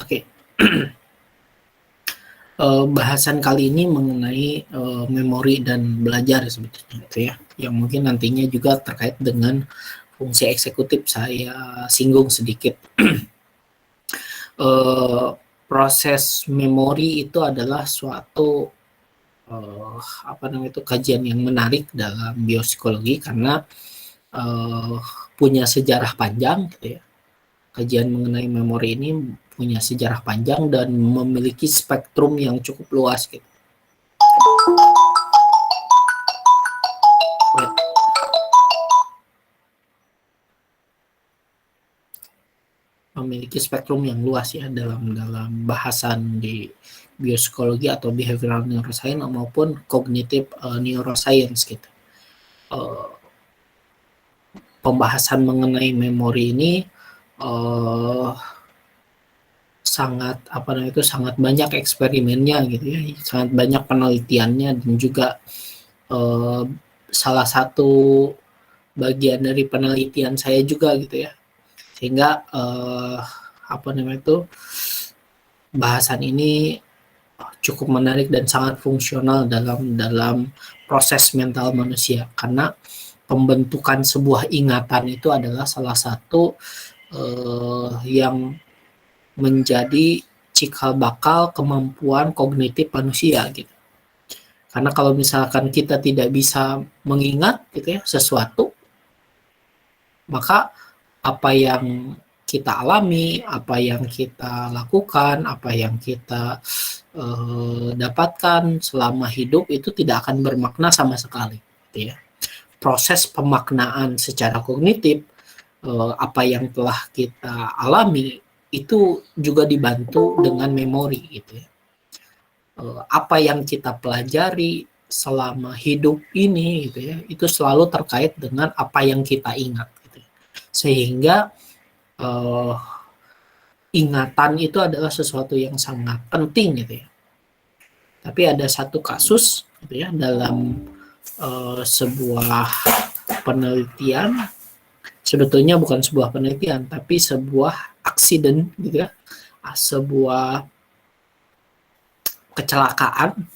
Oke. Bahasan kali ini mengenai memori dan belajar sebetulnya itu ya, yang mungkin nantinya juga terkait dengan fungsi eksekutif saya singgung sedikit. Proses memori itu adalah suatu kajian yang menarik dalam biopsikologi karena punya sejarah panjang gitu ya. Kajian mengenai memori ini punya sejarah panjang dan memiliki spektrum yang cukup luas gitu. Memiliki spektrum yang luas ya dalam bahasan di biopsikologi atau behavioral neuroscience maupun cognitive neuroscience gitu. Pembahasan mengenai memori ini sangat banyak eksperimennya gitu ya, sangat banyak penelitiannya, dan juga salah satu bagian dari penelitian saya juga gitu ya, sehingga bahasan ini cukup menarik dan sangat fungsional dalam proses mental manusia, karena pembentukan sebuah ingatan itu adalah salah satu yang menjadi cikal bakal kemampuan kognitif manusia gitu. Karena kalau misalkan kita tidak bisa mengingat gitu ya sesuatu, maka apa yang kita alami, apa yang kita lakukan, apa yang kita dapatkan selama hidup itu tidak akan bermakna sama sekali gitu ya. Proses pemaknaan secara kognitif apa yang telah kita alami itu juga dibantu dengan memori gitu ya. Apa yang kita pelajari selama hidup ini gitu ya, itu selalu terkait dengan apa yang kita ingat gitu ya. Sehingga ingatan itu adalah sesuatu yang sangat penting gitu ya. Tapi ada satu kasus gitu ya dalam sebuah penelitian, sebetulnya bukan sebuah penelitian tapi sebuah aksiden gitu ya, sebuah kecelakaan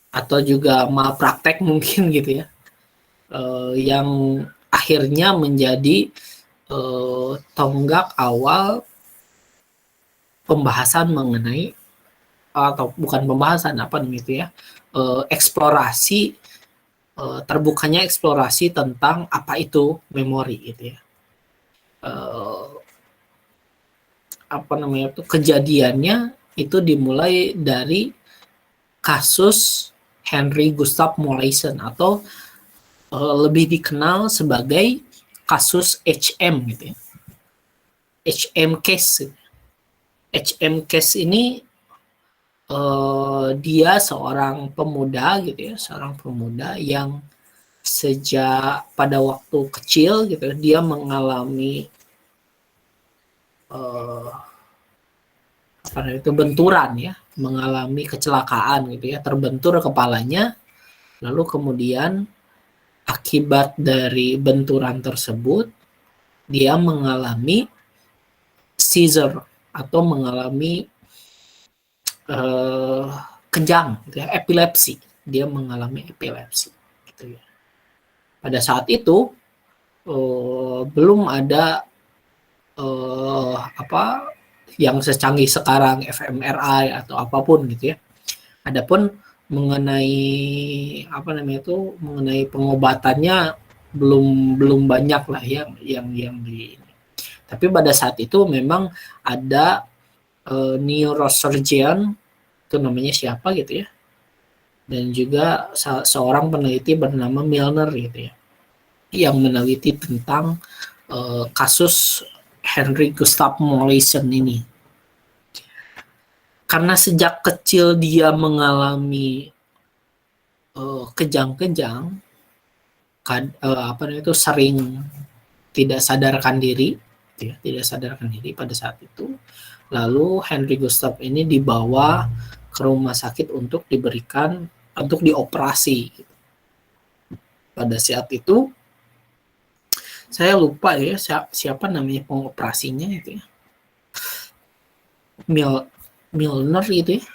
atau juga malpraktek mungkin gitu ya, yang akhirnya menjadi tonggak awal pembahasan mengenai, atau bukan pembahasan eksplorasi, terbukanya eksplorasi tentang apa itu memori gitu ya. Kejadiannya itu dimulai dari kasus Henry Gustav Molaison atau lebih dikenal sebagai kasus HM gitu ya. HM case. HM case ini dia seorang pemuda gitu ya, seorang pemuda yang sejak pada waktu kecil gitu dia mengalami benturan ya, mengalami kecelakaan gitu ya, terbentur kepalanya, lalu kemudian akibat dari benturan tersebut dia mengalami seizure atau mengalami kejang gitu ya, epilepsi. Dia mengalami epilepsi gitu ya. Pada saat itu belum ada yang secanggih sekarang, fMRI atau apapun gitu ya. Adapun mengenai mengenai pengobatannya belum banyak lah yang di. Tapi pada saat itu memang ada neurosurgeon, itu namanya siapa gitu ya, dan juga seorang peneliti bernama Milner gitu ya, yang meneliti tentang kasus Henry Gustav Molaison ini. Karena sejak kecil dia mengalami kejang-kejang, sering tidak sadarkan diri pada saat itu. Lalu Henry Gustav ini dibawa ke rumah sakit untuk dioperasi. Pada saat itu Saya lupa ya siapa namanya pengoperasinya itu ya. Milner gitu ya.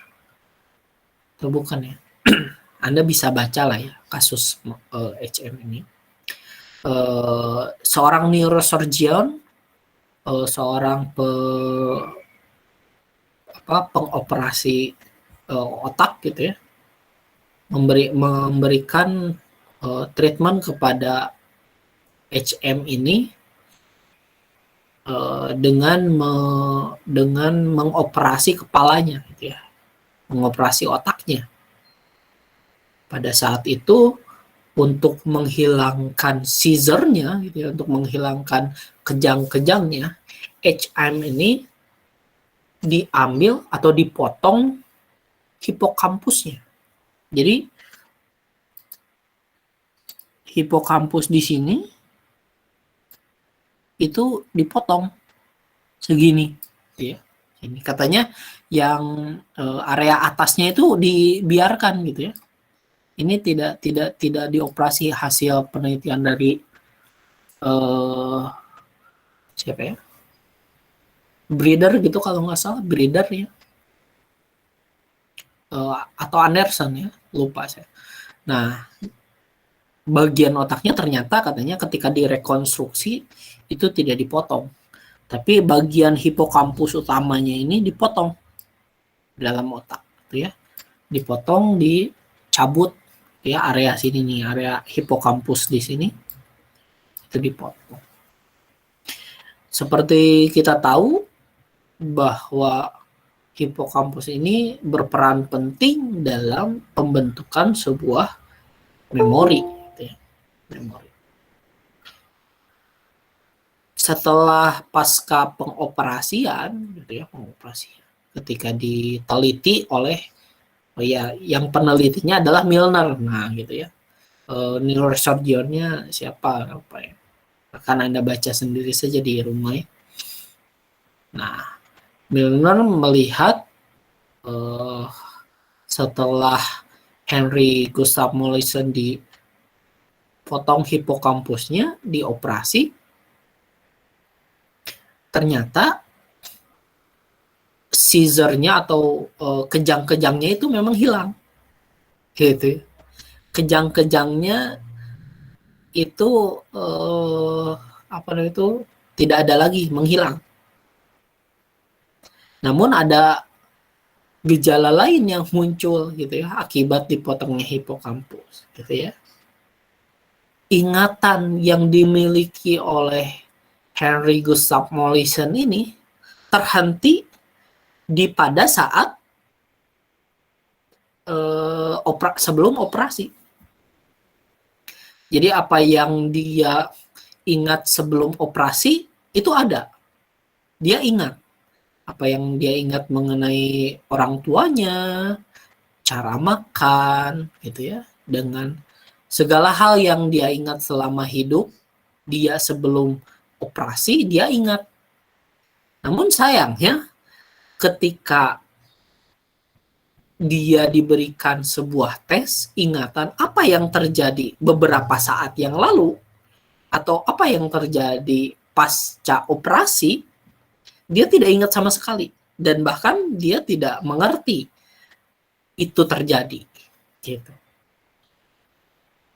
Atau bukan ya? Anda bisa baca lah ya kasus HM ini. Seorang neurosurgeon, seorang pengoperasi otak gitu ya, memberikan treatment kepada HM ini dengan mengoperasi kepalanya gitu ya, mengoperasi otaknya. Pada saat itu untuk menghilangkan seizure-nya gitu ya, untuk menghilangkan kejang-kejangnya, HM ini diambil atau dipotong hipokampusnya. Jadi hipokampus di sini itu dipotong segini, gitu ya. Ini katanya yang area atasnya itu dibiarkan gitu ya. Ini tidak dioperasi, hasil penelitian dari siapa ya? Breeder gitu kalau nggak salah, Breeder ya. Atau Anderson ya, lupa saya. Nah, bagian otaknya ternyata katanya ketika direkonstruksi itu tidak dipotong. Tapi bagian hipokampus utamanya ini dipotong dalam otak gitu ya. Dipotong, dicabut ya, area sini nih, area hipokampus di sini itu dipotong. Seperti kita tahu bahwa hipokampus ini berperan penting dalam pembentukan sebuah memori gitu ya. Memori. Setelah pasca pengoperasian gitu ya, ketika diteliti oleh yang penelitinya adalah Milner, nah gitu ya, neurosurgeonnya siapa apa ya, akan Anda baca sendiri saja di rumah ya. Nah, Milner melihat setelah Henry Gustav Mollison dipotong hipokampusnya, dioperasi, ternyata seizure-nya atau kejang-kejangnya itu memang hilang, gitu. Kejang-kejangnya itu tidak ada lagi, menghilang. Namun ada gejala lain yang muncul gitu ya akibat dipotongnya hipokampus, gitu ya. Ingatan yang dimiliki oleh Henry Gustav Mollison ini terhenti pada saat sebelum operasi. Jadi apa yang dia ingat sebelum operasi itu ada. Dia ingat apa yang dia ingat mengenai orang tuanya, cara makan, gitu ya, dengan segala hal yang dia ingat selama hidup, dia sebelum operasi dia ingat. Namun sayangnya ketika dia diberikan sebuah tes ingatan apa yang terjadi beberapa saat yang lalu atau apa yang terjadi pasca operasi, dia tidak ingat sama sekali dan bahkan dia tidak mengerti itu terjadi gitu.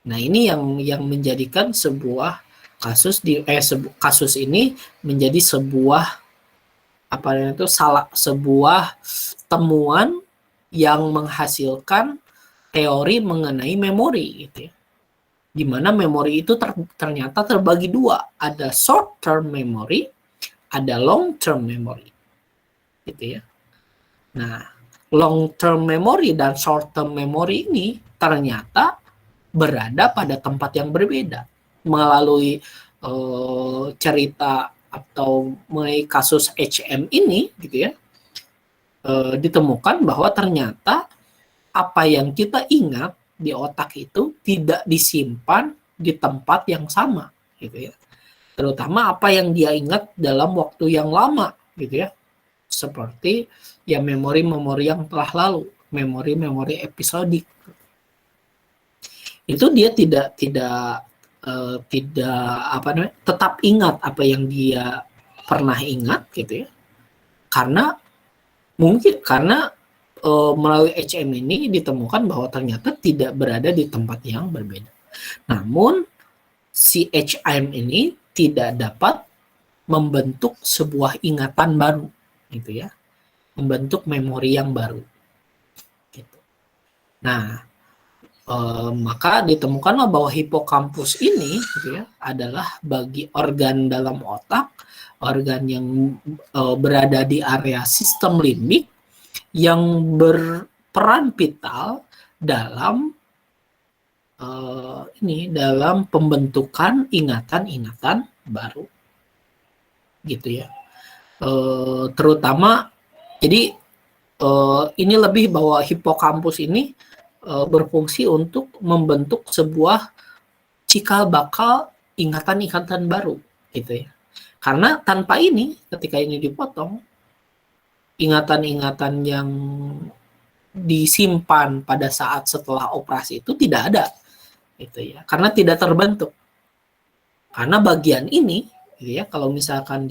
Nah, ini yang menjadikan sebuah kasus ini menjadi sebuah sebuah temuan yang menghasilkan teori mengenai memori gitu ya. Di mana memori itu ternyata terbagi dua, ada short term memory, ada long term memory. Gitu ya. Nah, long term memory dan short term memory ini ternyata berada pada tempat yang berbeda. Melalui cerita atau melalui kasus HM ini gitu ya, ditemukan bahwa ternyata apa yang kita ingat di otak itu tidak disimpan di tempat yang sama gitu ya. Terutama apa yang dia ingat dalam waktu yang lama gitu ya. Seperti ya memori-memori yang telah lalu, memori-memori episodik. Itu dia tidak tidak tetap ingat apa yang dia pernah ingat gitu ya, karena melalui HM ini ditemukan bahwa ternyata tidak berada di tempat yang berbeda. Namun si HM ini tidak dapat membentuk sebuah ingatan baru gitu ya, membentuk memori yang baru gitu. Nah, maka ditemukanlah bahwa hipokampus ini gitu ya adalah bagi organ dalam otak, organ yang berada di area sistem limbik yang berperan vital dalam dalam pembentukan ingatan-ingatan baru gitu ya. Terutama jadi ini lebih bahwa hipokampus ini berfungsi untuk membentuk sebuah cikal bakal ingatan-ingatan baru gitu ya. Karena tanpa ini, ketika ini dipotong, ingatan-ingatan yang disimpan pada saat setelah operasi itu tidak ada gitu ya, karena tidak terbentuk. Karena bagian ini gitu ya, kalau misalkan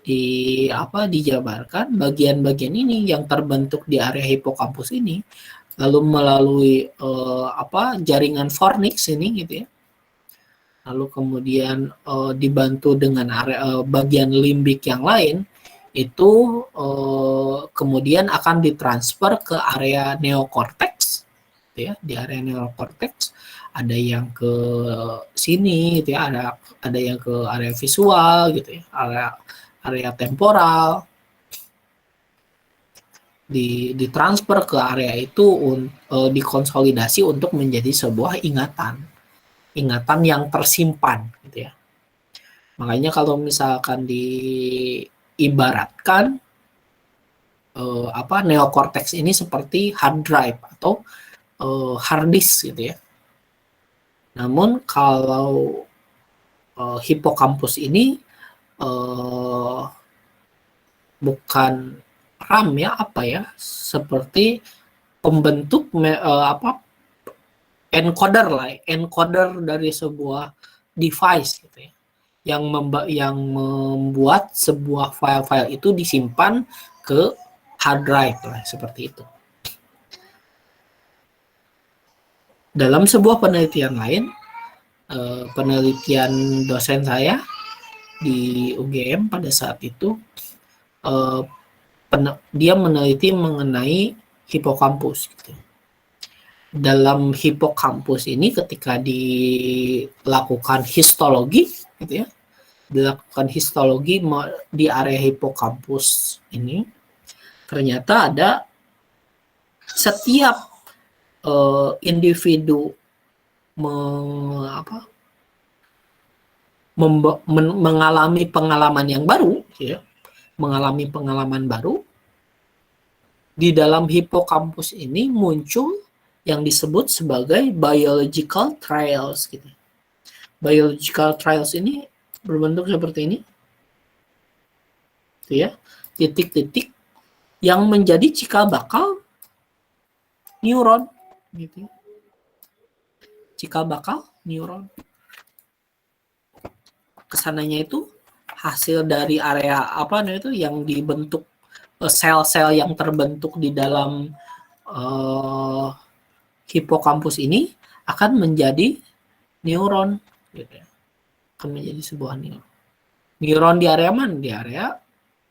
dijabarkan, bagian-bagian ini yang terbentuk di area hipokampus ini lalu melalui jaringan fornix ini gitu ya, lalu kemudian dibantu dengan area bagian limbik yang lain, itu kemudian akan ditransfer ke area neokorteks gitu ya. Di area neokorteks ada yang ke sini gitu ya, ada yang ke area visual gitu ya, area temporal, ditransfer ke area itu dikonsolidasi untuk menjadi sebuah ingatan yang tersimpan gitu ya. Makanya kalau misalkan diibaratkan neokorteks ini seperti hard drive atau hard disk gitu ya. Namun kalau hipokampus ini bukan RAM ya, seperti pembentuk encoder dari sebuah device gitu ya, yang membuat sebuah file-file itu disimpan ke hard drive lah, seperti itu. Dalam sebuah penelitian lain, penelitian dosen saya di UGM pada saat itu, dia meneliti mengenai hipokampus gitu. Dalam hipokampus ini ketika dilakukan histologi gitu ya, dilakukan histologi di area hipokampus ini, ternyata ada setiap individu mengalami pengalaman yang baru gitu ya, mengalami pengalaman baru, di dalam hipokampus ini muncul yang disebut sebagai biological trials gitu. Biological trials ini berbentuk seperti ini. Gitu ya. Titik-titik yang menjadi cikal bakal neuron gitu. Cikal bakal neuron. Kesananya itu hasil dari area yang dibentuk, sel-sel yang terbentuk di dalam hipokampus ini akan menjadi neuron gitu ya. Akan menjadi sebuah neuron. Neuron di area mana? Di area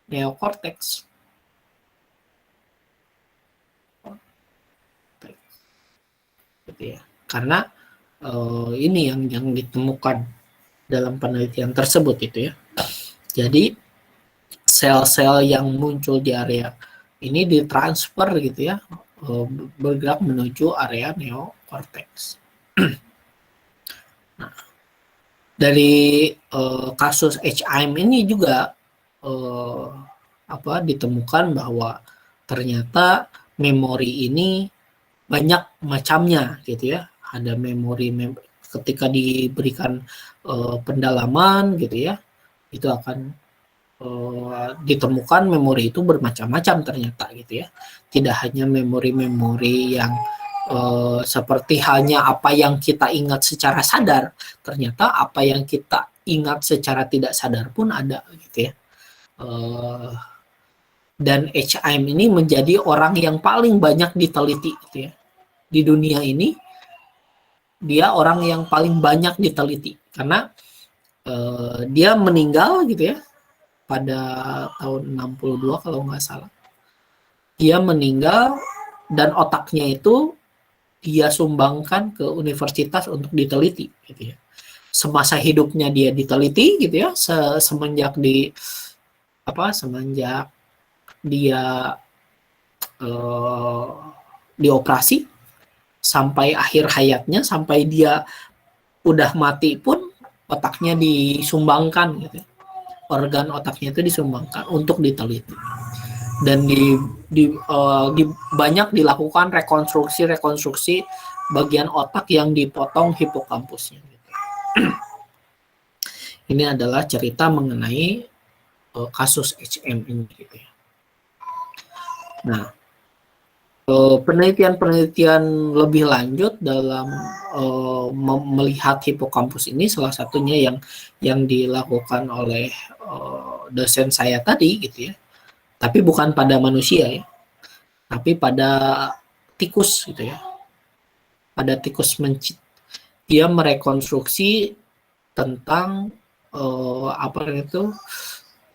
neokorteks. Gitu ya. Karena ini yang ditemukan dalam penelitian tersebut itu ya. Jadi sel-sel yang muncul di area ini ditransfer gitu ya, bergerak menuju area neokorteks. Nah, dari kasus HIM ini juga ditemukan bahwa ternyata memori ini banyak macamnya gitu ya. Ada memori ketika diberikan pendalaman gitu ya, itu akan ditemukan memori itu bermacam-macam ternyata gitu ya. Tidak hanya memori-memori yang seperti halnya apa yang kita ingat secara sadar, ternyata apa yang kita ingat secara tidak sadar pun ada gitu ya. Dan HM ini menjadi orang yang paling banyak diteliti gitu ya. Di dunia ini dia orang yang paling banyak diteliti karena dia meninggal gitu ya pada tahun 62 kalau nggak salah. Dia meninggal dan otaknya itu dia sumbangkan ke universitas untuk diteliti gitu ya. Semasa hidupnya dia diteliti gitu ya, semenjak semenjak dia dioperasi sampai akhir hayatnya, sampai dia udah mati pun otaknya disumbangkan gitu. Organ otaknya itu disumbangkan untuk diteliti. Dan banyak dilakukan rekonstruksi bagian otak yang dipotong hipokampusnya. Ini adalah cerita mengenai kasus HM ini. Gitu ya. Nah, penelitian-penelitian lebih lanjut dalam melihat hipokampus ini salah satunya yang dilakukan oleh dosen saya tadi gitu ya. Tapi bukan pada manusia ya, tapi pada tikus gitu ya. Pada tikus mencit, dia merekonstruksi tentang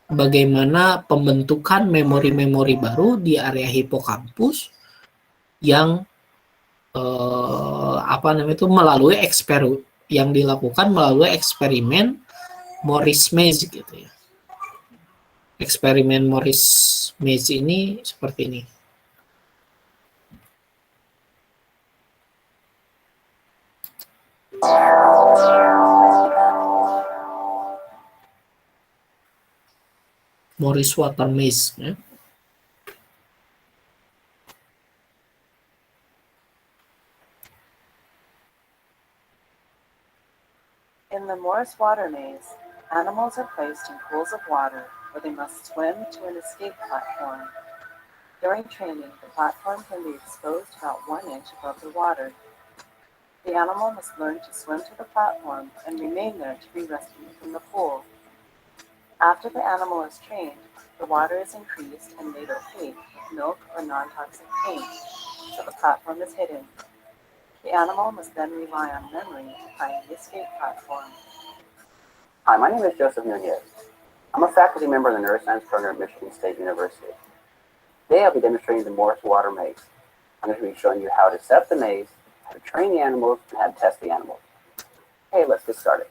bagaimana pembentukan memori-memori baru di area hipokampus yang melalui eksperimen Morris Maze gitu ya. Eksperimen Morris Maze ini seperti ini. Morris Water Maze ya. In the Morris Water Maze, animals are placed in pools of water where they must swim to an escape platform. During training, the platform can be exposed about 1 inch above the water. The animal must learn to swim to the platform and remain there to be rescued from the pool. After the animal is trained, the water is increased and made opaque with milk or non-toxic paint, so the platform is hidden. The animal must then rely on memory to find the escape platform. Hi, my name is Joseph Nunez. I'm a faculty member in the Neuroscience program at Michigan State University. Today I'll be demonstrating the Morris Water Maze. I'm going to be showing you how to set up the maze, how to train the animals, and how to test the animals. Okay, let's get started.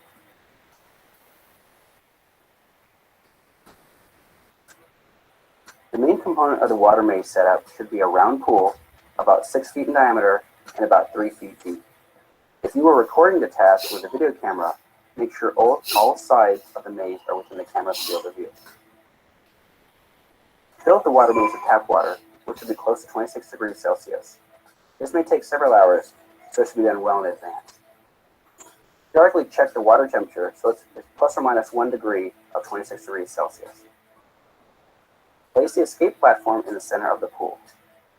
The main component of the water maze setup should be a round pool about 6 feet in diameter and about 3 feet deep. If you are recording the task with a video camera, make sure all sides of the maze are within the camera's field of view. Fill the water maze with tap water, which should be close to 26 degrees Celsius. This may take several hours, so it should be done well in advance. Periodically check the water temperature, so it's plus or minus 1 degree of 26 degrees Celsius. Place the escape platform in the center of the pool.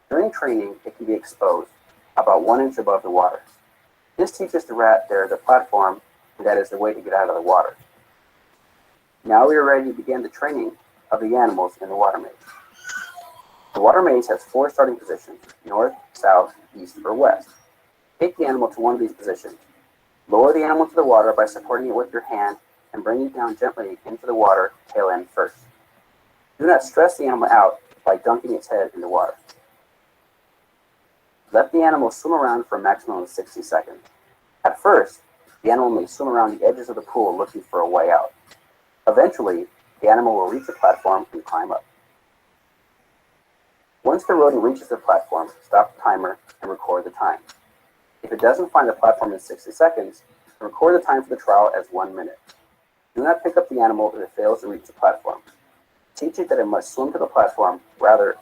During training, it can be exposed about 1 inch above the water. This teaches the rat there the platform, and that is the way to get out of the water. Now we are ready to begin the training of the animals in the water maze. The water maze has 4 starting positions: north, south, east, or west. Take the animal to one of these positions. Lower the animal to the water by supporting it with your hand and bring it down gently into the water, tail end first. Do not stress the animal out by dunking its head in the water. Let the animal swim around for a maximum of 60 seconds. At first, the animal may swim around the edges of the pool looking for a way out. Eventually, the animal will reach the platform and climb up. Once the rodent reaches the platform, stop the timer and record the time. If it doesn't find the platform in 60 seconds, record the time for the trial as 1 minute. Do not pick up the animal if it fails to reach the platform. Teach it that it must swim to the platform. Rather,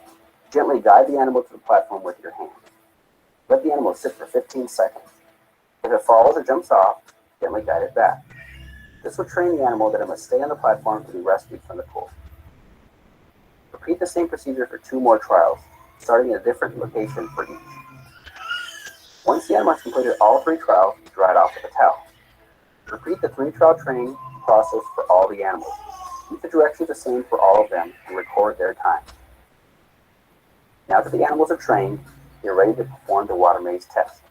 gently guide the animal to the platform with your hand. Let the animal sit for 15 seconds. If it falls or jumps off, gently guide it back. This will train the animal that it must stay on the platform to be rescued from the pool. Repeat the same procedure for 2 more trials, starting at a different location for each. Once the animal has completed all 3 trials, dry it off with a towel. Repeat the 3-trial training process for all the animals. Keep the directions the same for all of them and record their time. Now that the animals are trained, you're ready to perform the water maze test.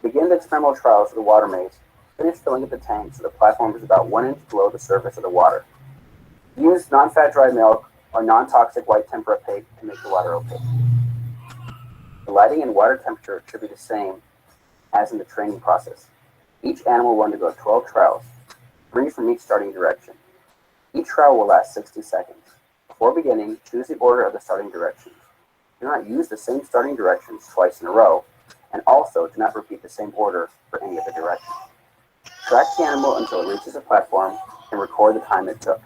Begin the experimental trials of the water maze. Finish filling up the tank so the platform is about 1 inch below the surface of the water. Use non-fat dry milk or non-toxic white tempera pig to make the water opaque. The lighting and water temperature should be the same as in the training process. Each animal will undergo 12 trials, 3 from each starting direction. Each trial will last 60 seconds. Before beginning, choose the order of the starting directions. Do not use the same starting directions twice in a row, and also do not repeat the same order for any of the directions. Track the animal until it reaches the platform and record the time it took.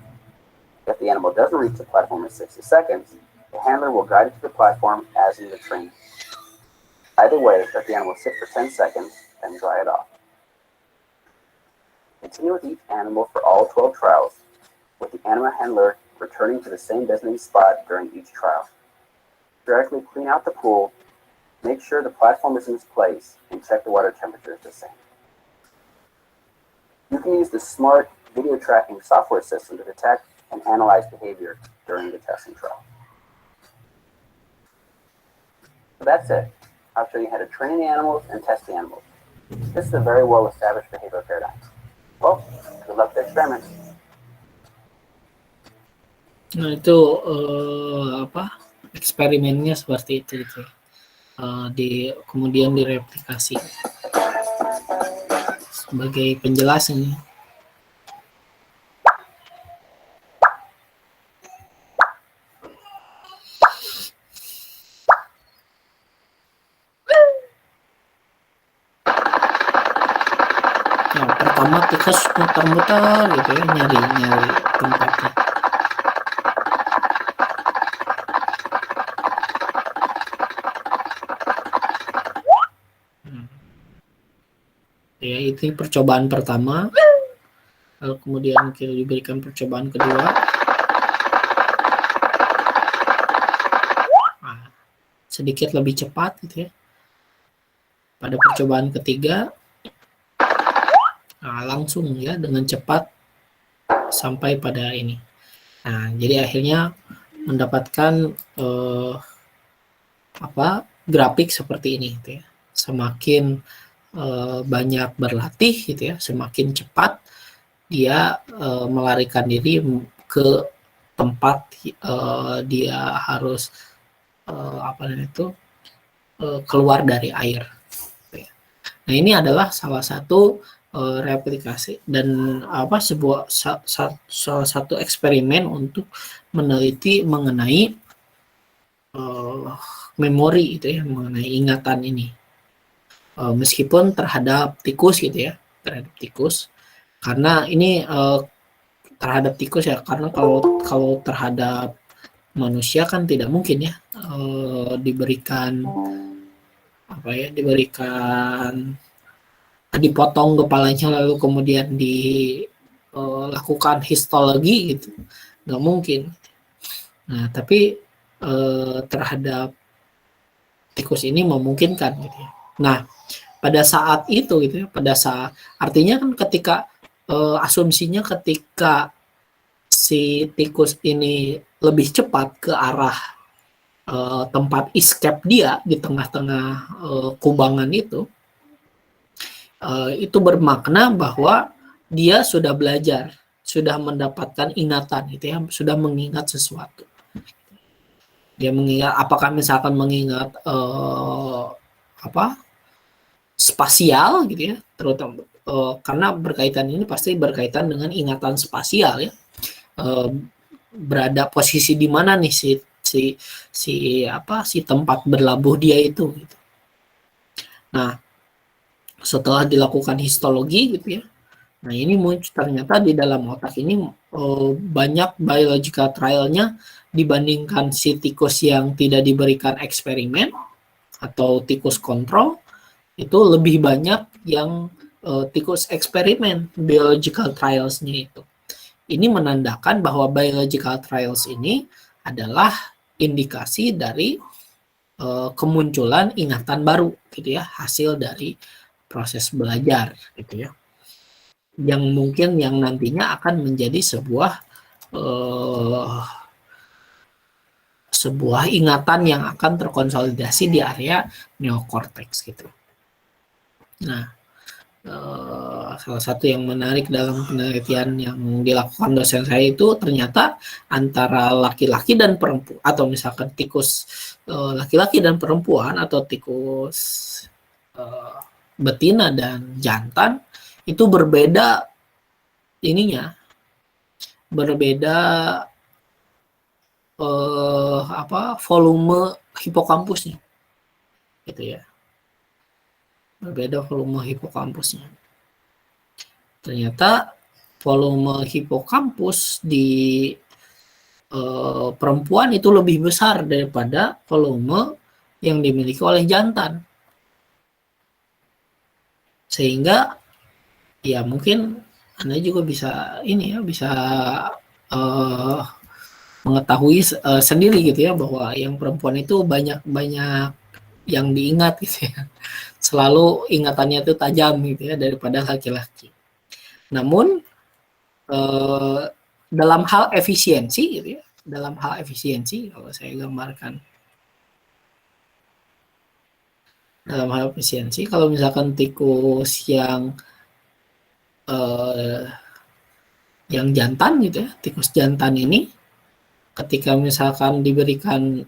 If the animal doesn't reach the platform in 60 seconds, the handler will guide it to the platform as in the training. Either way, let the animal sit for 10 seconds, then dry it off. Continue with each animal for all 12 trials, with the animal handler returning to the same designated spot during each trial. Periodically clean out the pool, make sure the platform is in its place, and check the water temperature is the same. You can use the smart video tracking software system to detect and analyze behavior during the testing trial. So that's it. I'll show you how to train the animals and test the animals. This is a very well-established behavioral paradigm. Well, good luck to experiment. Nah itu eksperimennya seperti itu gitu. Kemudian direplikasi sebagai penjelasan. Nah, pertama tikus muter-muter gitu ya, nyari tempatnya. Ya, itu percobaan pertama. Lalu kemudian kita diberikan percobaan kedua. Nah, sedikit lebih cepat gitu ya. Pada percobaan ketiga, nah, langsung ya dengan cepat sampai pada ini. Nah, jadi akhirnya mendapatkan grafik seperti ini gitu ya. Semakin banyak berlatih gitu ya, semakin cepat dia melarikan diri ke tempat dia harus keluar dari air. Nah, ini adalah salah satu replikasi dan salah satu eksperimen untuk meneliti mengenai memori itu ya, mengenai ingatan ini. Meskipun terhadap tikus gitu ya, karena ini terhadap tikus ya, karena kalau terhadap manusia kan tidak mungkin ya diberikan dipotong kepalanya lalu kemudian dilakukan histologi gitu, nggak mungkin. Nah, tapi terhadap tikus ini memungkinkan gitu ya. Nah, pada saat itu gitu ya, artinya kan ketika asumsinya ketika si tikus ini lebih cepat ke arah tempat escape dia di tengah-tengah kubangan itu bermakna bahwa dia sudah belajar, sudah mendapatkan ingatan gitu ya, sudah mengingat sesuatu. Dia mengingat, apakah misalkan mengingat spasial gitu ya, terutama karena ini pasti berkaitan dengan ingatan spasial ya, berada posisi di mana nih si tempat berlabuh dia itu gitu. Nah, setelah dilakukan histologi gitu ya, nah ini ternyata di dalam otak ini banyak biological trial-nya dibandingkan si tikus yang tidak diberikan eksperimen atau tikus kontrol. Itu lebih banyak yang tikus eksperimen biological trials-nya itu. Ini menandakan bahwa biological trials ini adalah indikasi dari kemunculan ingatan baru gitu ya, hasil dari proses belajar gitu ya, yang mungkin yang nantinya akan menjadi sebuah ingatan yang akan terkonsolidasi di area neokorteks gitu. Nah, salah satu yang menarik dalam penelitian yang dilakukan dosen saya itu ternyata antara laki-laki dan perempuan, atau misalkan tikus laki-laki dan perempuan, atau tikus betina dan jantan itu berbeda ininya, berbeda volume hipokampusnya gitu ya, berbeda volume hipokampusnya. Ternyata volume hipokampus di perempuan itu lebih besar daripada volume yang dimiliki oleh jantan. Sehingga ya mungkin Anda juga bisa ini ya, bisa mengetahui sendiri gitu ya, bahwa yang perempuan itu banyak yang diingat gitu ya. Selalu ingatannya itu tajam gitu ya daripada laki-laki. Namun dalam hal efisiensi gitu ya, dalam hal efisiensi kalau saya gambarkan, dalam hal efisiensi kalau misalkan tikus yang jantan gitu ya, tikus jantan ini ketika misalkan diberikan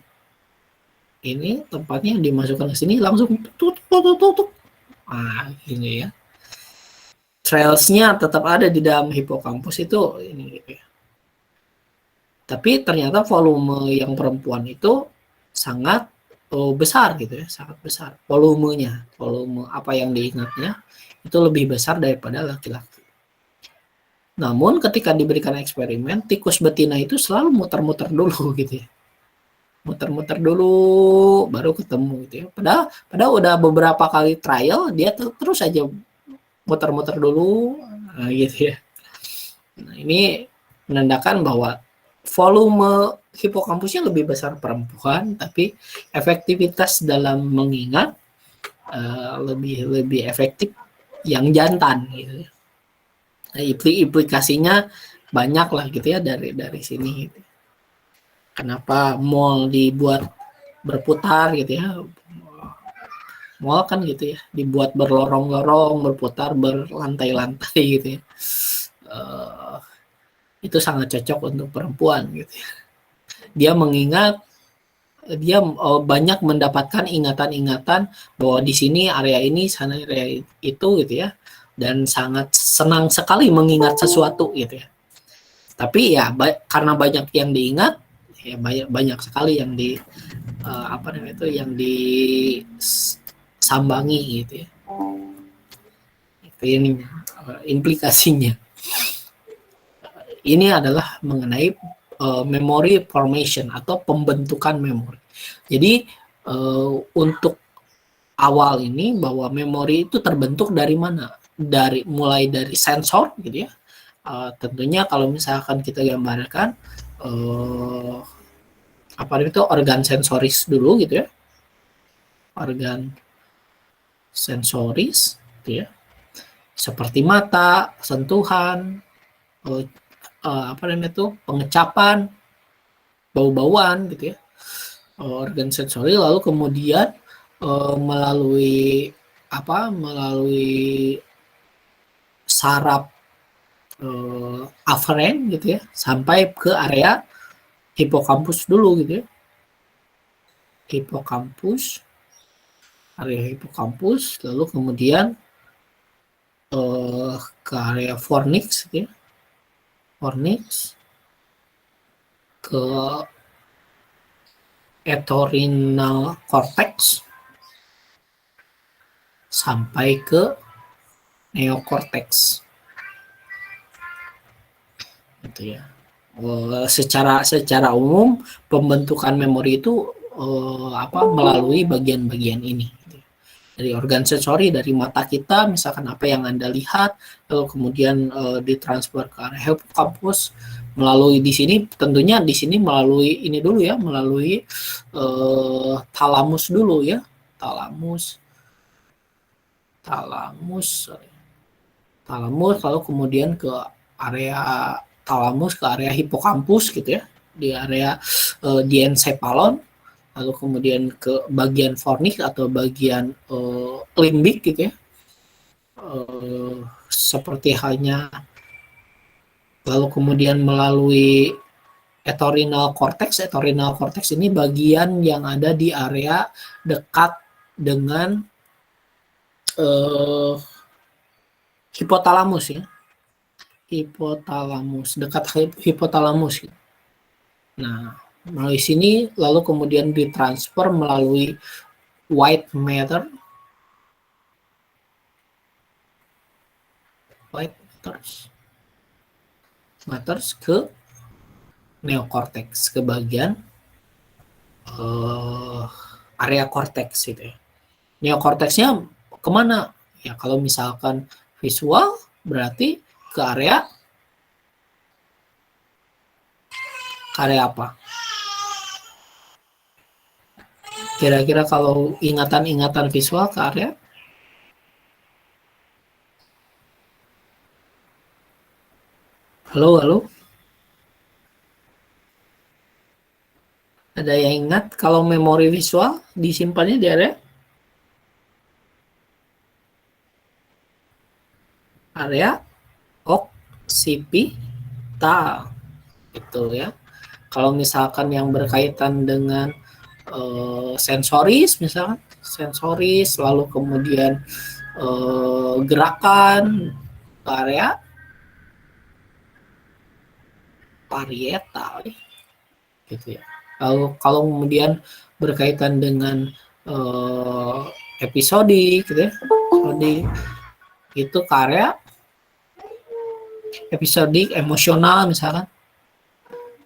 ini tempatnya dimasukkan ke sini langsung tutup. Gini ya. Trailsnya tetap ada di dalam hipokampus itu ini gitu ya. Tapi ternyata volume yang perempuan itu sangat besar gitu ya, sangat besar. Volume apa yang diingatnya itu lebih besar daripada laki-laki. Namun ketika diberikan eksperimen, tikus betina itu selalu muter-muter dulu gitu ya. Muter-muter dulu baru ketemu gitu ya. Padahal udah beberapa kali trial dia terus aja muter-muter dulu gitu ya. Nah, ini menandakan bahwa volume hipokampusnya lebih besar perempuan, tapi efektivitas dalam mengingat lebih efektif yang jantan gitu. Nah, implikasinya banyak lah gitu ya dari sini gitu. Kenapa mall dibuat berputar gitu ya? Mall kan gitu ya, dibuat berlorong-lorong, berputar, berlantai-lantai gitu ya. Itu sangat cocok untuk perempuan gitu ya. Dia mengingat, dia banyak mendapatkan ingatan-ingatan bahwa di sini area ini, sana area itu gitu ya, dan sangat senang sekali mengingat sesuatu gitu ya. Tapi ya karena banyak yang diingat, ya banyak sekali yang yang disambangi gitu ya. Itu ini implikasinya. Ini adalah mengenai memory formation atau pembentukan memori. Jadi untuk awal ini bahwa memori itu terbentuk dari mana? Mulai dari sensor gitu ya. Tentunya kalau misalkan kita gambarkan organ sensoris dulu gitu ya. Organ sensoris gitu ya. Seperti mata, sentuhan, pengecapan, bau-bauan gitu ya, organ sensori, lalu kemudian melalui saraf aferen gitu ya, sampai ke area hipokampus dulu gitu ya, area hipokampus, lalu kemudian ke area fornix gitu ya, ke entorhinal cortex sampai ke neokortex gitu ya. Secara umum pembentukan memori itu melalui bagian-bagian ini gitu. Dari organ sensori, dari mata kita misalkan apa yang Anda lihat, lalu kemudian ditransfer ke area hipokampus, Melalui di sini tentunya di sini melalui ini dulu ya, melalui talamus dulu ya, talamus lalu kemudian ke area talamus, ke area hipokampus gitu ya, di area diencephalon, lalu kemudian ke bagian fornix atau bagian limbik gitu ya, seperti halnya, lalu kemudian melalui entorhinal cortex. Entorhinal cortex ini bagian yang ada di area dekat dengan hipotalamus ya, hipotalamus, dekat hipotalamus. Nah, melalui sini lalu kemudian ditransfer melalui white matters ke neokorteks, ke bagian area korteks gitu ya. Neokorteksnya kemana? Ya kalau misalkan visual berarti ke area apa? Kira-kira kalau ingatan-ingatan visual ke area halo? Ada yang ingat kalau memori visual disimpannya di area oksipital itu ya. Kalau misalkan yang berkaitan dengan sensoris, misalkan sensoris, lalu kemudian gerakan ke area parietal gitu ya. Lalu kalau kemudian berkaitan dengan episodik gitu ya, itu ke area episodik emosional, misalkan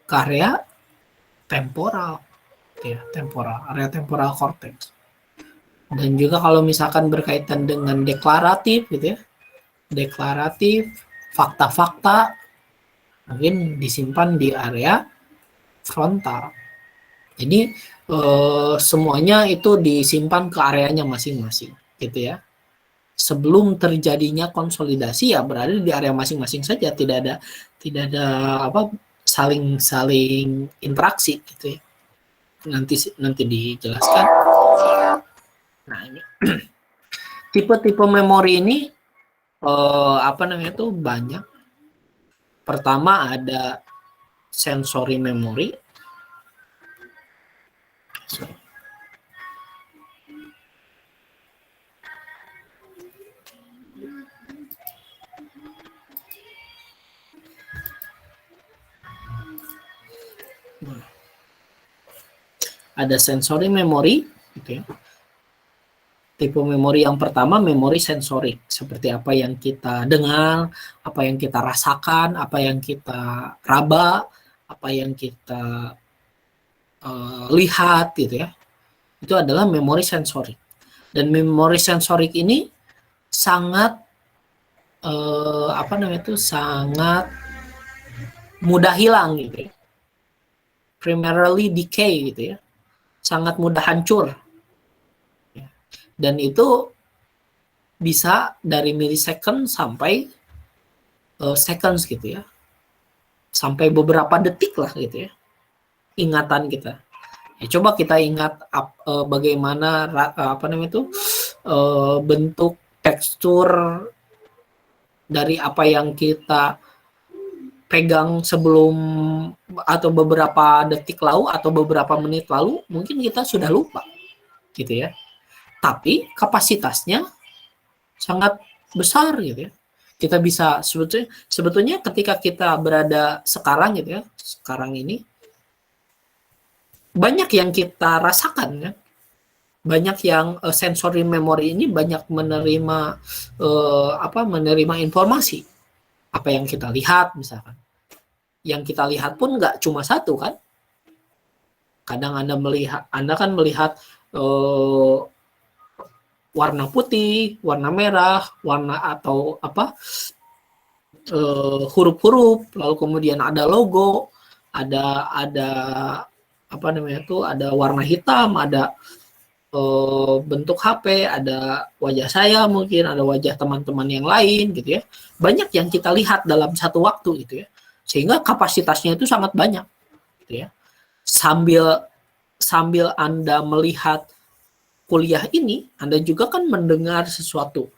ke area temporal ya, area temporal cortex. Dan juga kalau misalkan berkaitan dengan deklaratif gitu ya, deklaratif, fakta-fakta mungkin disimpan di area frontal. Jadi semuanya itu disimpan ke areanya masing-masing gitu ya. Sebelum terjadinya konsolidasi ya berada di area masing-masing saja, tidak ada apa saling interaksi gitu ya. Nanti dijelaskan. Nah, ini tipe-tipe memori ini itu banyak. Pertama ada sensory memory. Ada sensory memory gitu ya. Tipe memori yang pertama memori sensorik, seperti apa yang kita dengar, apa yang kita rasakan, apa yang kita raba, apa yang kita lihat gitu ya. Itu adalah memori sensorik. Dan memori sensorik ini sangat sangat mudah hilang gitu ya. Primarily decay gitu ya. Sangat mudah hancur. Dan itu bisa dari millisecond sampai seconds gitu ya. Sampai beberapa detik lah gitu ya. Ingatan kita. Ya, coba kita ingat bagaimana bentuk tekstur dari apa yang kita pegang sebelum atau beberapa detik lalu atau beberapa menit lalu, mungkin kita sudah lupa gitu ya. Tapi kapasitasnya sangat besar gitu ya. Kita bisa sebetulnya ketika kita berada sekarang gitu ya, sekarang ini banyak yang kita rasakan ya. Banyak yang sensory memory ini banyak menerima informasi. Apa yang kita lihat misalkan. Yang kita lihat pun nggak cuma satu kan. Kadang Anda kan melihat warna putih, warna merah, warna atau huruf-huruf, lalu kemudian ada logo, ada apa namanya tuh, ada warna hitam, ada bentuk HP, ada wajah saya mungkin, ada wajah teman-teman yang lain gitu ya. Banyak yang kita lihat dalam satu waktu gitu ya. Sehingga kapasitasnya itu sangat banyak gitu ya. Sambil Anda melihat kuliah ini, Anda juga kan mendengar sesuatu.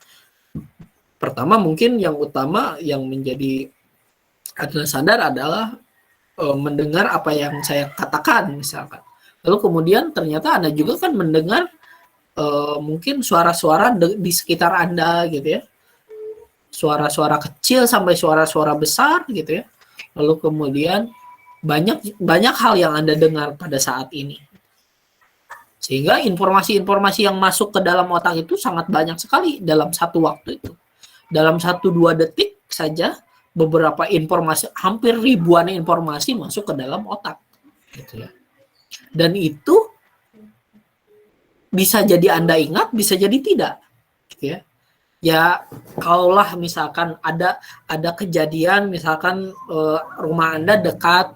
Pertama mungkin yang utama yang menjadi Anda sadar adalah mendengar apa yang saya katakan misalkan. Lalu kemudian ternyata Anda juga kan mendengar mungkin suara-suara di sekitar Anda gitu ya. Suara-suara kecil sampai suara-suara besar gitu ya. Lalu kemudian banyak hal yang Anda dengar pada saat ini. Sehingga informasi-informasi yang masuk ke dalam otak itu sangat banyak sekali dalam satu waktu itu. Dalam 1-2 detik saja beberapa informasi, hampir ribuan informasi masuk ke dalam otak gitu ya. Dan itu bisa jadi Anda ingat, bisa jadi tidak gitu ya. Ya kalaulah misalkan ada kejadian misalkan rumah Anda dekat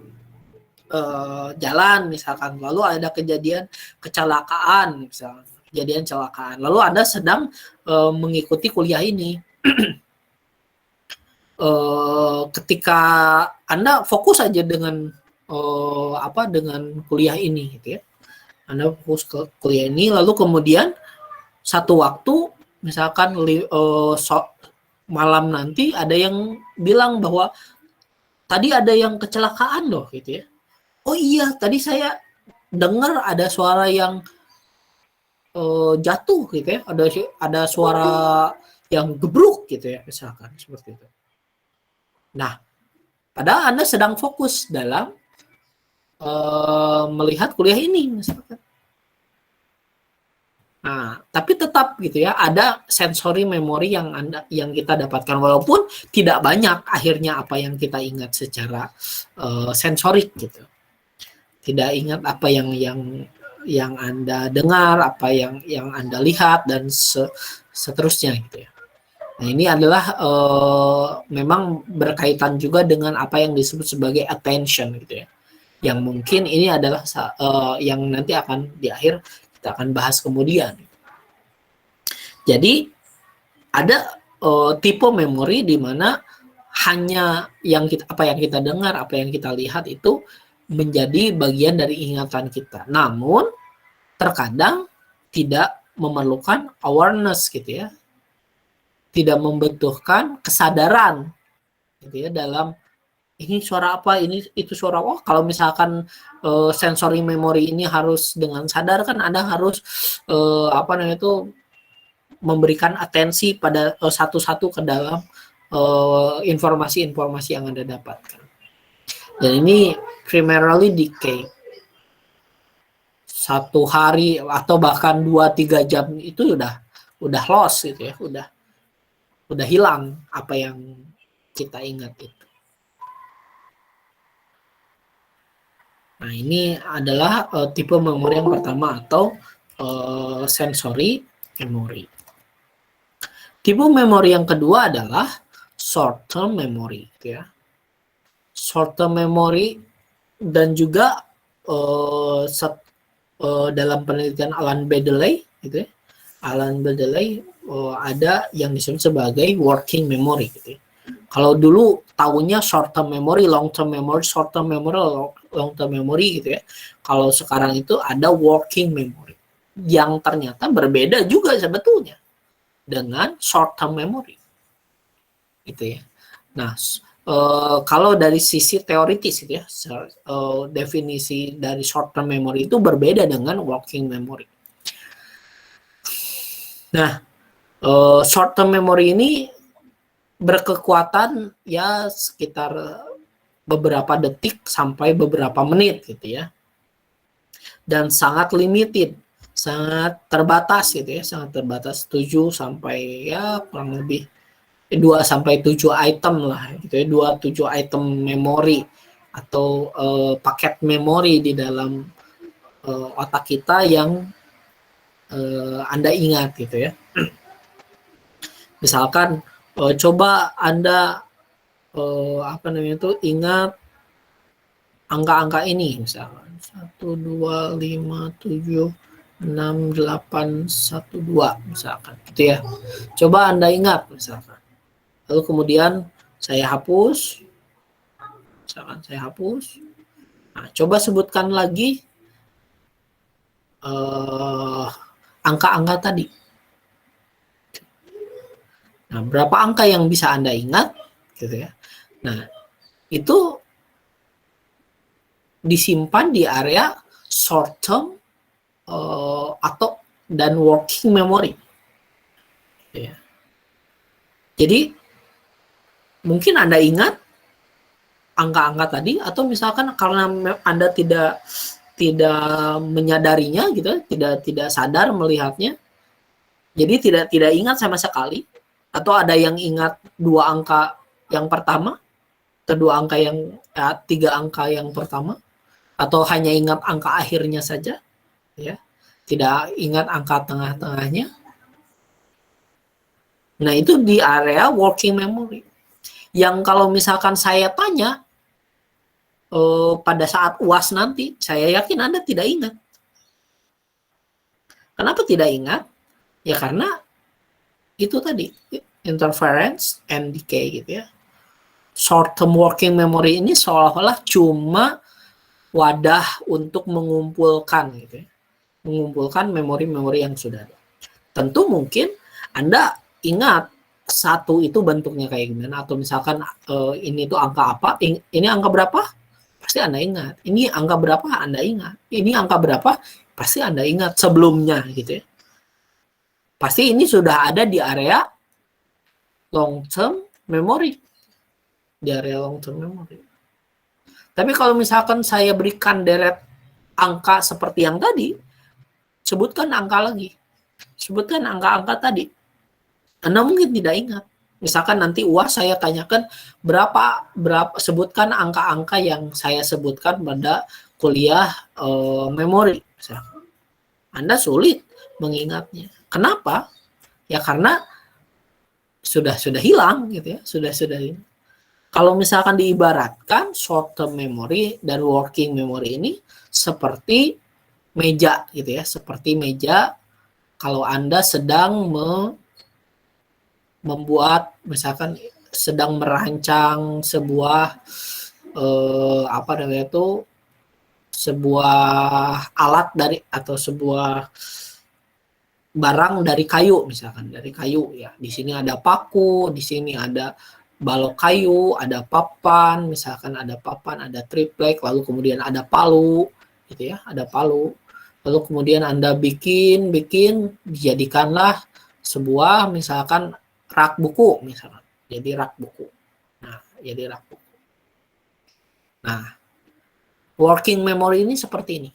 jalan misalkan, lalu ada kejadian kecelakaan misalkan, kejadian kecelakaan, lalu Anda sedang mengikuti kuliah ini. Ketika Anda fokus saja dengan dengan kuliah ini gitu ya. Anda fokus ke kuliah ini, lalu kemudian satu waktu misalkan malam nanti ada yang bilang bahwa tadi ada yang kecelakaan loh gitu ya. Oh iya, tadi saya dengar ada suara yang jatuh gitu ya. Ada suara yang gebruk gitu ya misalkan seperti itu. Nah, padahal Anda sedang fokus dalam melihat kuliah ini misalkan. Nah, tapi tetap gitu ya, ada sensory memory yang kita dapatkan walaupun tidak banyak akhirnya apa yang kita ingat secara sensorik gitu. Tidak ingat apa yang Anda dengar, apa yang Anda lihat dan seterusnya gitu ya. Nah, ini adalah memang berkaitan juga dengan apa yang disebut sebagai attention gitu ya. Yang mungkin ini adalah yang nanti akan di akhir kita akan bahas kemudian. Jadi ada tipe memori di mana hanya apa yang kita dengar, apa yang kita lihat itu menjadi bagian dari ingatan kita. Namun terkadang tidak memerlukan awareness gitu ya. Tidak membutuhkan kesadaran gitu ya dalam ini suara apa, ini itu suara. Oh, kalau misalkan sensory memory ini harus dengan sadar kan Anda harus memberikan atensi pada satu-satu ke dalam informasi-informasi yang Anda dapatkan. Dan ini primarily decay. 1 hari atau bahkan 2-3 jam itu udah lost gitu ya, udah hilang apa yang kita ingat itu. Nah, ini adalah tipe memori yang pertama atau sensory memory. Tipe memori yang kedua adalah short term memory gitu ya. Short term memory dan juga dalam penelitian Alan Baddeley gitu ya. Alan Baddeley ada yang disebut sebagai working memory gitu ya. Kalau dulu tahunya short term memory, long term memory, short term memory, long term memory gitu ya. Kalau sekarang itu ada working memory yang ternyata berbeda juga sebetulnya dengan short term memory. Gitu ya. Nah, kalau dari sisi teoritis gitu ya, definisi dari short term memory itu berbeda dengan working memory. Nah, short term memory ini berkekuatan ya sekitar beberapa detik sampai beberapa menit gitu ya. Dan sangat limited, sangat terbatas gitu ya, sangat terbatas 7 sampai ya kurang lebih 2 sampai 7 item lah gitu ya, 2-7 item memori atau paket memori di dalam otak kita yang Anda ingat gitu ya. Misalkan coba Anda apa namanya itu, ingat angka-angka ini misalkan 1, 2, 5, 7, 6, 8, 1, 2 misalkan gitu ya. Coba Anda ingat misalkan. Lalu kemudian saya hapus. Misalkan saya hapus. Nah, coba sebutkan lagi angka-angka tadi. Nah, berapa angka yang bisa Anda ingat gitu ya. Nah, itu disimpan di area short term atau dan working memory. Ya. Jadi mungkin Anda ingat angka-angka tadi, atau misalkan karena Anda tidak menyadarinya gitu, tidak sadar melihatnya, jadi tidak ingat sama sekali, atau ada yang ingat 2 angka yang pertama, kedua angka yang 3 angka yang pertama, atau hanya ingat angka akhirnya saja, ya, tidak ingat angka tengah-tengahnya. Nah, itu di area working memory. Yang kalau misalkan saya tanya pada saat UAS nanti, saya yakin Anda tidak ingat. Kenapa tidak ingat? Ya karena itu tadi, interference and decay gitu ya. Short term working memory ini seolah-olah cuma wadah untuk mengumpulkan gitu ya. Mengumpulkan memori-memori yang sudah ada. Tentu mungkin Anda ingat satu itu bentuknya kayak gimana, atau misalkan ini tuh angka apa, ini angka berapa, pasti Anda ingat. Ini angka berapa, Anda ingat. Ini angka berapa, pasti Anda ingat sebelumnya gitu ya. Pasti ini sudah ada di area long term memory. Di area long term memory. Tapi kalau misalkan saya berikan deret angka seperti yang tadi, sebutkan angka lagi. Sebutkan angka-angka tadi. Anda mungkin tidak ingat. Misalkan nanti UAS saya tanyakan berapa sebutkan angka-angka yang saya sebutkan pada kuliah memori. Misalkan. Anda sulit mengingatnya. Kenapa? Ya karena sudah hilang gitu ya, sudah hilang. Kalau misalkan diibaratkan short term memory dan working memory ini seperti meja gitu ya, seperti meja kalau Anda sedang membuat, misalkan sedang merancang sebuah apa namanya itu, sebuah alat dari atau sebuah barang dari kayu, misalkan dari kayu ya. Di sini ada paku, di sini ada balok kayu, ada papan, misalkan ada papan, ada triplek, lalu kemudian ada palu gitu ya, ada palu. Lalu kemudian Anda bikin dijadikanlah sebuah misalkan rak buku misalkan. Jadi rak buku. Nah, jadi rak buku. Nah, working memory ini seperti ini.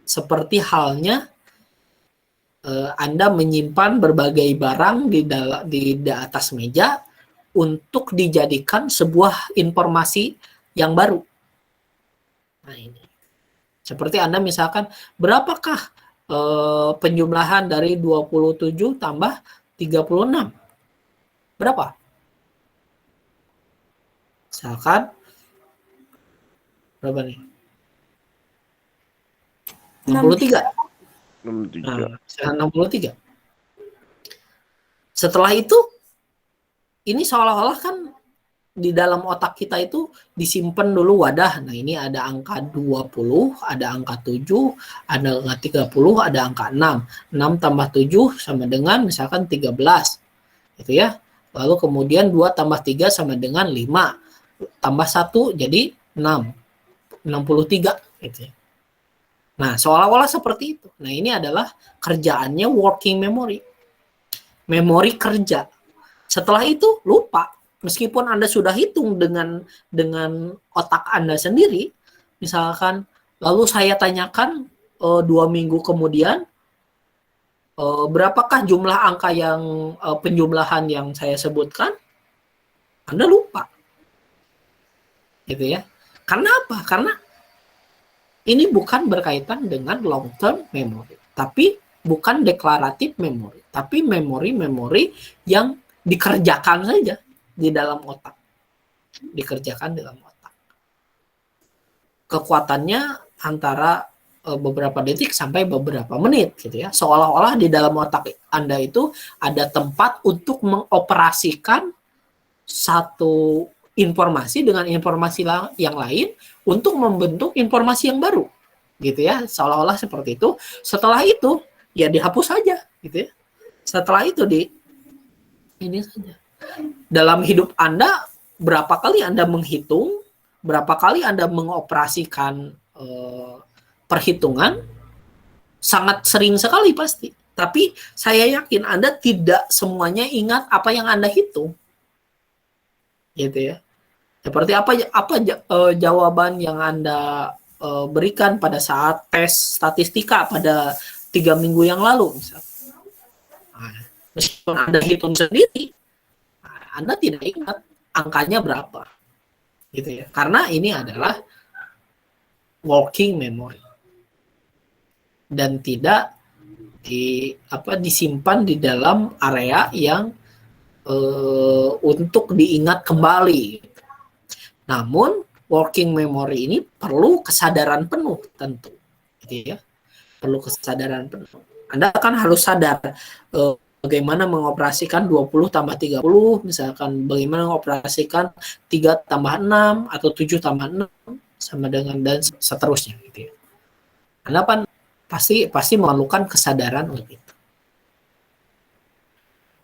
Seperti halnya Anda menyimpan berbagai barang di atas meja untuk dijadikan sebuah informasi yang baru. Nah, ini. Seperti Anda misalkan, berapakah penjumlahan dari 27 tambah 36? Berapa? Misalkan, berapa nih? 63. 63. Setelah itu, ini seolah-olah kan di dalam otak kita itu disimpan dulu wadah. Nah, ini ada angka 20, ada angka 7, ada angka 30, ada angka 6. 6 tambah 7 sama dengan misalkan 13. Gitu ya. Lalu kemudian 2 tambah 3 sama dengan 5. Tambah 1 jadi 6. 63 gitu ya. Nah, seolah-olah seperti itu. Nah, ini adalah kerjaannya working memory. Memori kerja. Setelah itu lupa. Meskipun Anda sudah hitung dengan otak Anda sendiri, misalkan, lalu saya tanyakan 2 minggu kemudian, berapakah jumlah angka yang penjumlahan yang saya sebutkan? Anda lupa. Gitu ya. Karena apa? Karena ini bukan berkaitan dengan long term memory, tapi bukan deklaratif memory, tapi memori-memori yang dikerjakan saja. di dalam otak. Dikerjakan di dalam otak. Kekuatannya antara beberapa detik sampai beberapa menit gitu ya. Seolah-olah di dalam otak Anda itu ada tempat untuk mengoperasikan satu informasi dengan informasi yang lain untuk membentuk informasi yang baru. Gitu ya. Seolah-olah seperti itu. Setelah itu ya dihapus saja gitu ya. Setelah itu ini saja. Dalam hidup Anda berapa kali Anda menghitung, berapa kali Anda mengoperasikan perhitungan, sangat sering sekali pasti. Tapi saya yakin Anda tidak semuanya ingat apa yang Anda hitung. Gitu ya. Seperti apa jawaban yang Anda berikan pada saat tes statistika pada 3 minggu yang lalu misalnya. Nah, meskipun Anda hitung sendiri, Anda tidak ingat angkanya berapa. Gitu ya. Karena ini adalah working memory. Dan tidak disimpan di dalam area yang untuk diingat kembali. Namun working memory ini perlu kesadaran penuh tentu, gitu ya. Perlu kesadaran penuh. Anda kan harus sadar bagaimana mengoperasikan 20 tambah 30, misalkan bagaimana mengoperasikan 3 tambah 6 atau 7 tambah 6 sama dengan dan seterusnya, gitu ya. Anda kan pasti memerlukan kesadaran untuk itu.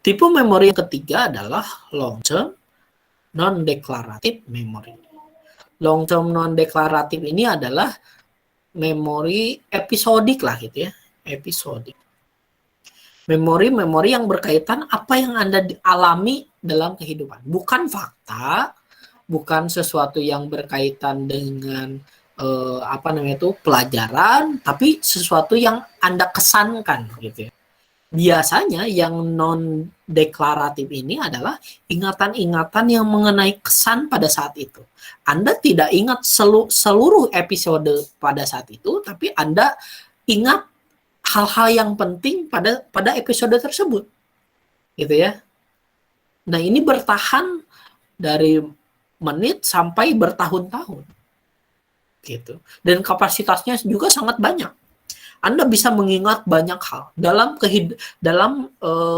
Tipe memori yang ketiga adalah long term non-declarative memory. Long term non-declarative ini adalah memori episodik lah gitu ya, episodik. Memori-memori yang berkaitan apa yang Anda alami dalam kehidupan, bukan fakta, bukan sesuatu yang berkaitan dengan pelajaran, tapi sesuatu yang Anda kesankan gitu ya. Biasanya yang non-deklaratif ini adalah ingatan-ingatan yang mengenai kesan pada saat itu. Anda tidak ingat seluruh episode pada saat itu, tapi Anda ingat hal-hal yang penting pada episode tersebut. Gitu ya. Nah, ini bertahan dari menit sampai bertahun-tahun. Gitu. Dan kapasitasnya juga sangat banyak. Anda bisa mengingat banyak hal dalam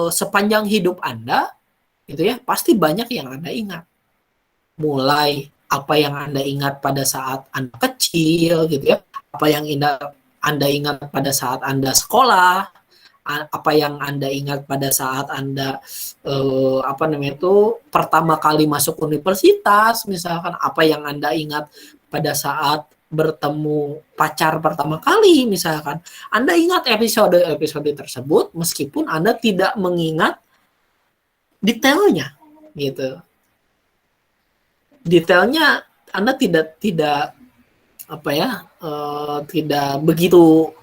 sepanjang hidup Anda, gitu ya. Pasti banyak yang Anda ingat. Mulai apa yang Anda ingat pada saat Anda kecil, gitu ya. Apa yang Anda ingat pada saat Anda sekolah, apa yang Anda ingat pada saat Anda pertama kali masuk universitas, misalkan apa yang Anda ingat pada saat bertemu pacar pertama kali, misalkan. Anda ingat episode tersebut meskipun Anda tidak mengingat detailnya, gitu. Detailnya Anda tidak begitu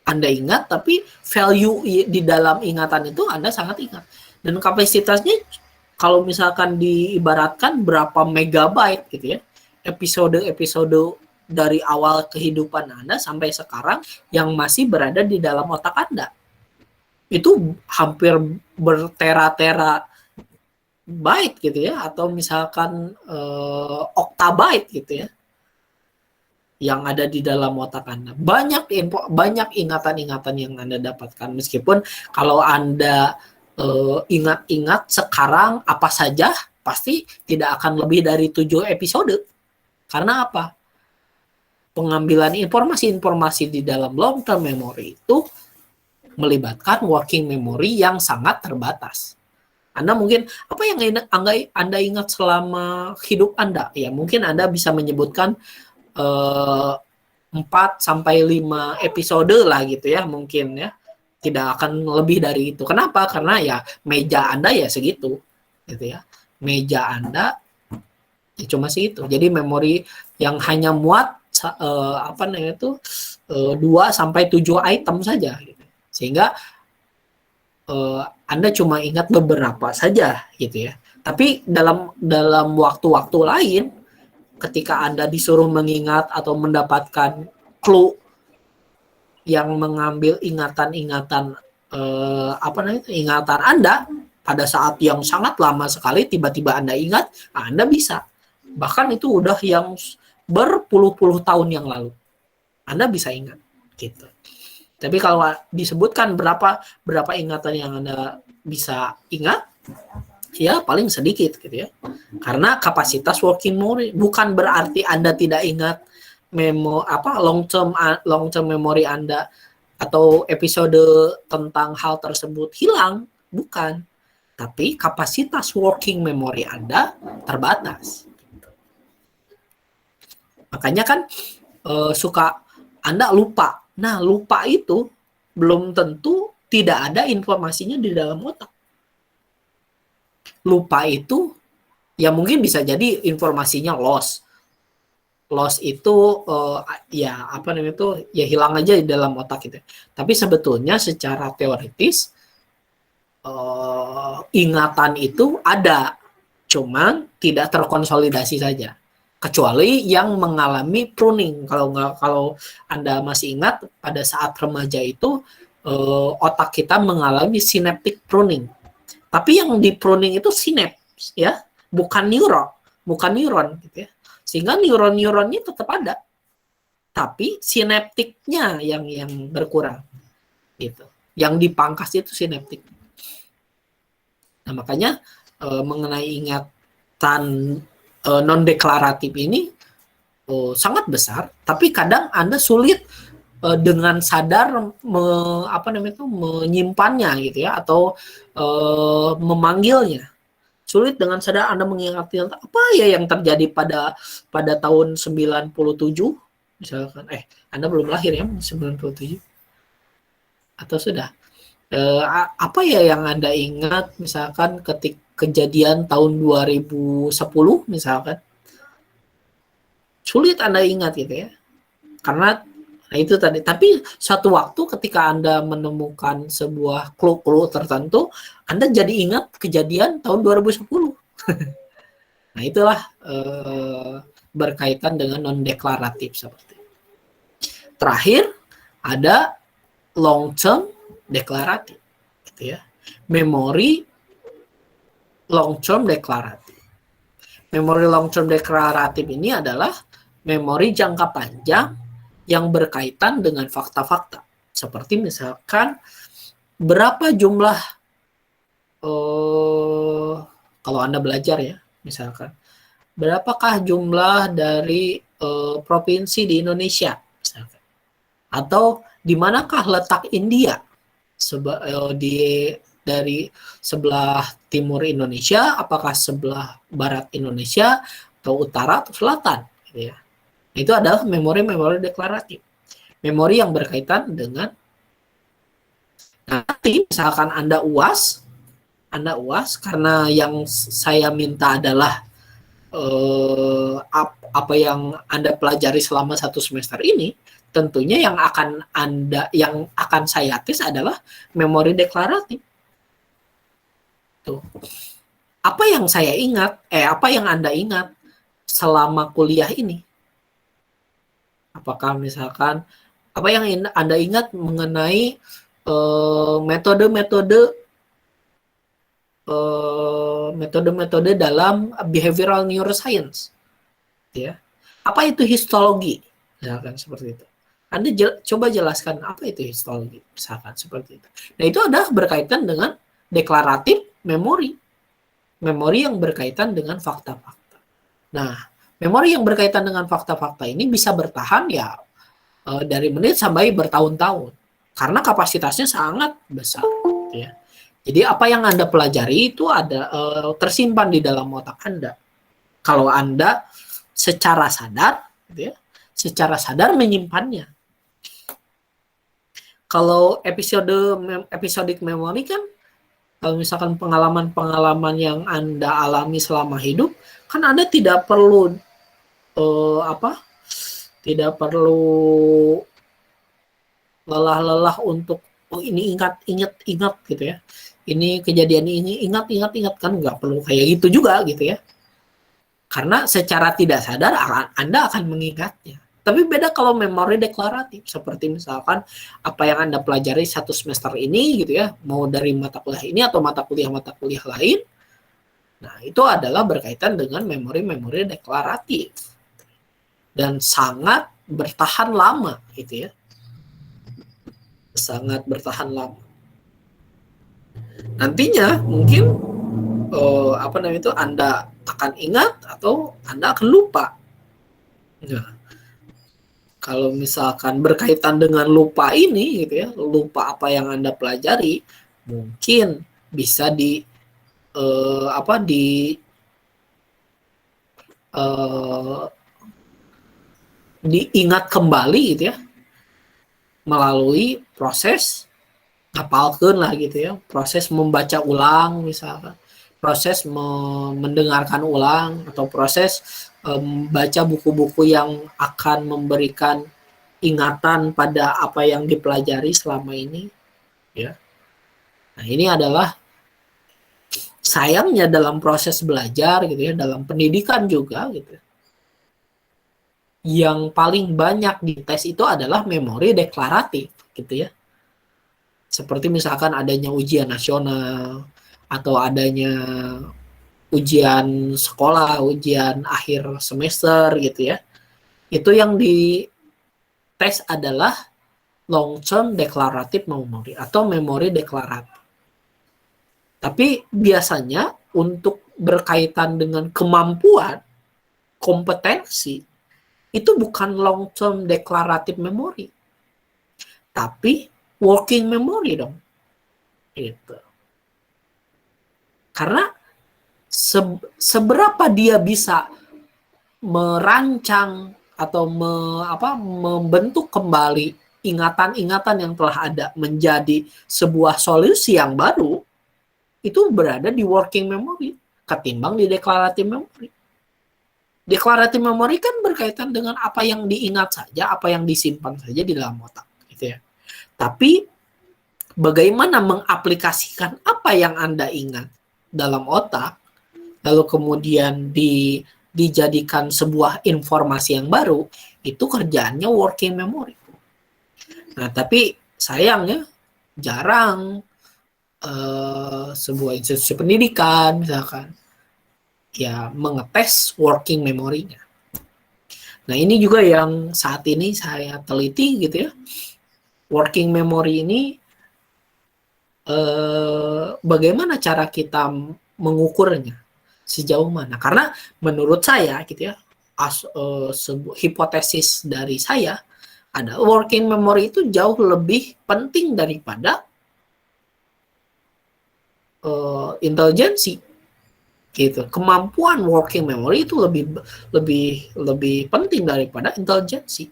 Anda ingat, tapi value di dalam ingatan itu Anda sangat ingat. Dan kapasitasnya kalau misalkan diibaratkan berapa megabyte gitu ya, episode dari awal kehidupan Anda sampai sekarang yang masih berada di dalam otak Anda. Itu hampir bertera-tera byte gitu ya, atau misalkan oktabyte gitu ya, yang ada di dalam otak Anda. Banyak ingatan-ingatan yang Anda dapatkan, meskipun kalau Anda ingat-ingat sekarang apa saja, pasti tidak akan lebih dari 7 episode. Karena apa? Pengambilan informasi-informasi di dalam long term memory itu melibatkan working memory yang sangat terbatas. Anda mungkin, apa yang Anda ingat selama hidup Anda? Ya, mungkin Anda bisa menyebutkan 4-5 episode lah gitu ya, mungkin ya. Tidak akan lebih dari itu. Kenapa? Karena ya meja Anda ya segitu, gitu ya. Meja Anda ya cuma segitu. Jadi memori yang hanya muat 2-7 item saja, gitu. Sehingga Anda cuma ingat beberapa saja, gitu ya. Tapi dalam waktu-waktu lain, ketika Anda disuruh mengingat atau mendapatkan clue yang mengambil ingatan Anda, pada saat yang sangat lama sekali tiba-tiba Anda ingat, Anda bisa. Bahkan itu udah yang berpuluh-puluh tahun yang lalu. Anda bisa ingat gitu. Tapi kalau disebutkan berapa ingatan yang Anda bisa ingat, ya paling sedikit gitu ya. Karena kapasitas working memory bukan berarti Anda tidak ingat long term memory Anda atau episode tentang hal tersebut hilang, bukan. Tapi kapasitas working memory Anda terbatas. Makanya kan suka Anda lupa. Nah, lupa itu belum tentu tidak ada informasinya di dalam otak. Lupa itu ya mungkin bisa jadi informasinya loss. Loss itu ya apa namanya itu ya hilang aja di dalam otak gitu. Tapi sebetulnya secara teoritis ingatan itu ada, cuman tidak terkonsolidasi saja. Kecuali yang mengalami pruning. Kalau Anda masih ingat pada saat remaja itu otak kita mengalami synaptic pruning. Tapi yang di pruning itu sinaps ya, bukan neuron gitu ya. Sehingga neuron-neuronnya tetap ada. Tapi sinaptiknya yang berkurang gitu. Yang dipangkas itu sinaptik. Nah, makanya mengenai ingatan non-deklaratif ini sangat besar, tapi kadang Anda sulit dengan sadar menyimpannya gitu ya, atau memanggilnya. Sulit dengan sadar Anda mengingat apa ya yang terjadi pada tahun 97 misalkan. Anda belum lahir ya 97 atau sudah? Apa ya yang Anda ingat misalkan ketika kejadian tahun 2010 misalkan, sulit Anda ingat gitu ya, karena itu tadi. Tapi suatu waktu ketika Anda menemukan sebuah clue tertentu, Anda jadi ingat kejadian tahun 2010. Nah, itulah berkaitan dengan non-deklaratif seperti itu. Terakhir ada long term deklaratif gitu ya. Memori long term deklaratif. Memori long term deklaratif ini adalah memori jangka panjang yang berkaitan dengan fakta-fakta. Seperti misalkan berapa jumlah kalau Anda belajar ya, misalkan berapakah jumlah dari provinsi di Indonesia misalkan. Atau di manakah letak India dari sebelah timur Indonesia, apakah sebelah barat Indonesia, atau utara atau selatan, gitu ya. Itu adalah memori-memori deklaratif. Memori yang berkaitan dengan nanti misalkan Anda UAS karena yang saya minta adalah apa yang Anda pelajari selama 1 semester ini. Tentunya yang akan saya tes adalah memori deklaratif. Tuh. Apa yang saya ingat, apa yang Anda ingat selama kuliah ini? Apakah misalkan apa yang Anda ingat mengenai metode-metode dalam behavioral neuroscience, ya? Apa itu histologi? Misalkan seperti itu. Anda coba jelaskan apa itu histologi, misalkan seperti itu. Nah, itu adalah berkaitan dengan deklaratif memori yang berkaitan dengan fakta-fakta. Nah, memori yang berkaitan dengan fakta-fakta ini bisa bertahan ya dari menit sampai bertahun-tahun karena kapasitasnya sangat besar, ya. Jadi apa yang Anda pelajari itu ada tersimpan di dalam otak Anda. Kalau Anda secara sadar, gitu ya, secara sadar menyimpannya. Kalau episodic memory kan, kalau misalkan pengalaman-pengalaman yang Anda alami selama hidup, kan Anda tidak perlu lelah-lelah untuk ini ingat gitu ya. Ini kejadian ini ingat kan nggak perlu kayak gitu juga gitu ya. Karena secara tidak sadar Anda akan mengingatnya. Tapi beda kalau memori deklaratif, seperti misalkan apa yang Anda pelajari satu semester ini gitu ya, mau dari mata kuliah ini atau mata kuliah lain. Nah, itu adalah berkaitan dengan memori-memori deklaratif. Dan sangat bertahan lama gitu ya. Sangat bertahan lama. Nantinya mungkin Anda akan ingat atau Anda akan lupa. Nah, kalau misalkan berkaitan dengan lupa ini gitu ya, lupa apa yang Anda pelajari, mungkin bisa diingat kembali gitu ya, melalui proses ngapalkeun lah gitu ya, proses membaca ulang misalkan, proses mendengarkan ulang, atau proses baca buku-buku yang akan memberikan ingatan pada apa yang dipelajari selama ini ya. Nah, ini adalah sayangnya dalam proses belajar gitu ya, dalam pendidikan juga gitu. Yang paling banyak dites itu adalah memori deklaratif gitu ya. Seperti misalkan adanya ujian nasional atau adanya ujian sekolah, ujian akhir semester gitu ya. Itu yang dites adalah long term declarative memory atau memori deklaratif. Tapi biasanya untuk berkaitan dengan kemampuan, kompetensi, itu bukan long term declarative memory, tapi working memory dong. Gitu. Karena seberapa dia bisa merancang atau membentuk kembali ingatan-ingatan yang telah ada menjadi sebuah solusi yang baru, itu berada di working memory ketimbang di declarative memory. Declarative memory kan berkaitan dengan apa yang diingat saja, apa yang disimpan saja di dalam otak, gitu ya. Tapi bagaimana mengaplikasikan apa yang Anda ingat dalam otak, lalu kemudian dijadikan sebuah informasi yang baru, itu kerjaannya working memory. Nah, tapi sayangnya jarang sebuah institusi pendidikan misalkan ya mengetes working memory-nya. Nah, ini juga yang saat ini saya teliti gitu ya. Working memory ini bagaimana cara kita mengukurnya, sejauh mana? Karena menurut saya gitu ya, sebuah hipotesis dari saya ada working memory itu jauh lebih penting daripada intelijensi gitu. Kemampuan working memory itu lebih penting daripada intelijensi.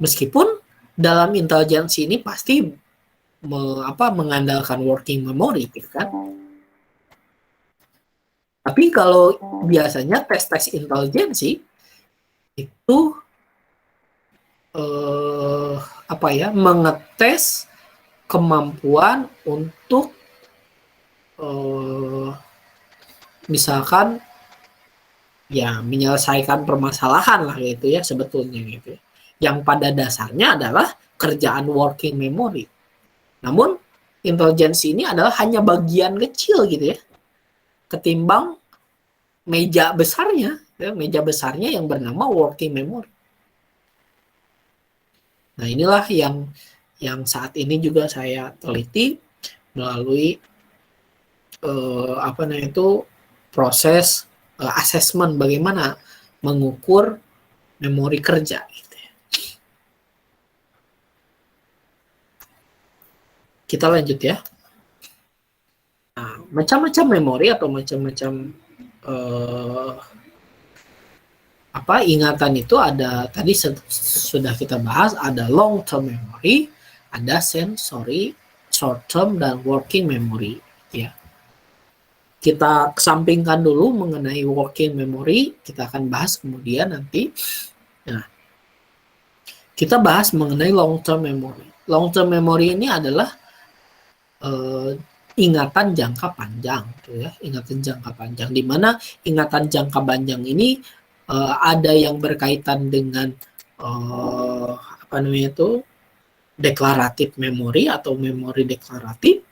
Meskipun dalam intelijensi ini pasti mengandalkan working memory gitu kan. Tapi kalau biasanya tes-tes intelijensi itu mengetes kemampuan untuk misalkan ya menyelesaikan permasalahan lah gitu ya sebetulnya gitu ya. Yang pada dasarnya adalah kerjaan working memory. Namun intelijensi ini adalah hanya bagian kecil gitu ya, ketimbang meja besarnya yang bernama working memory. Nah, inilah yang saat ini juga saya teliti melalui proses assessment bagaimana mengukur memori kerja gitu ya. Kita lanjut ya. Nah, macam-macam memori atau macam-macam ingatan itu ada, tadi sudah kita bahas, ada long term memory, ada sensory, short term, dan working memory ya. Kita kesampingkan dulu mengenai working memory, kita akan bahas kemudian nanti. Nah, kita bahas mengenai long term memory. Long term memory ini adalah ingatan jangka panjang, gitu ya. Ingatan jangka panjang, di mana ingatan jangka panjang ini ada yang berkaitan dengan apa namanya itu deklaratif memori atau memori deklaratif,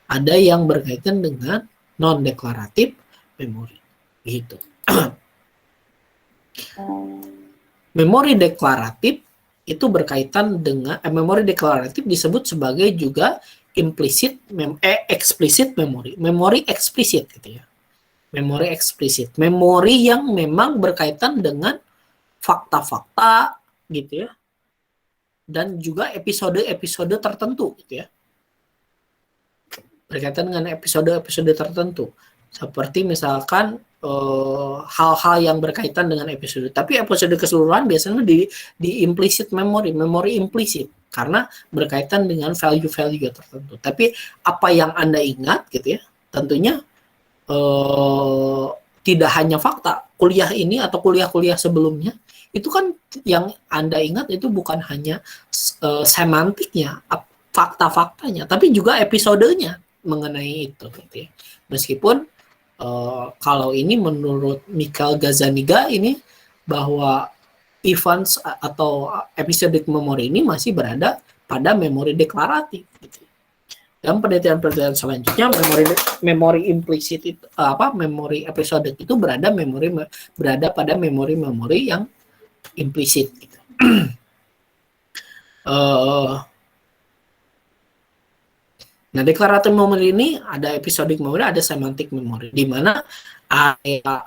ada yang berkaitan dengan non deklaratif memori gitu. Memori deklaratif itu berkaitan dengan memori deklaratif disebut sebagai juga explicit memori, memori eksplisit gitu ya. Memori eksplisit, memori yang memang berkaitan dengan fakta-fakta gitu ya, dan juga episode-episode tertentu gitu ya, berkaitan dengan episode-episode tertentu, seperti misalkan hal-hal yang berkaitan dengan episode. Tapi episode keseluruhan biasanya di implicit memory, memori implisit, karena berkaitan dengan value-value tertentu. Tapi apa yang Anda ingat gitu ya, tentunya tidak hanya fakta. Kuliah ini atau kuliah-kuliah sebelumnya itu kan yang Anda ingat itu bukan hanya semantiknya, fakta-faktanya, tapi juga episodenya mengenai itu gitu ya. Meskipun kalau ini menurut Michael Gazzaniga ini bahwa events atau episodic memory ini masih berada pada memori deklaratif gitu. Dan penelitian-penelitian selanjutnya memori implisit itu memori episodic itu berada pada memori-memori yang implisit gitu. Nah, deklaratif memory ini ada episodic memory, ada semantic memory, di mana area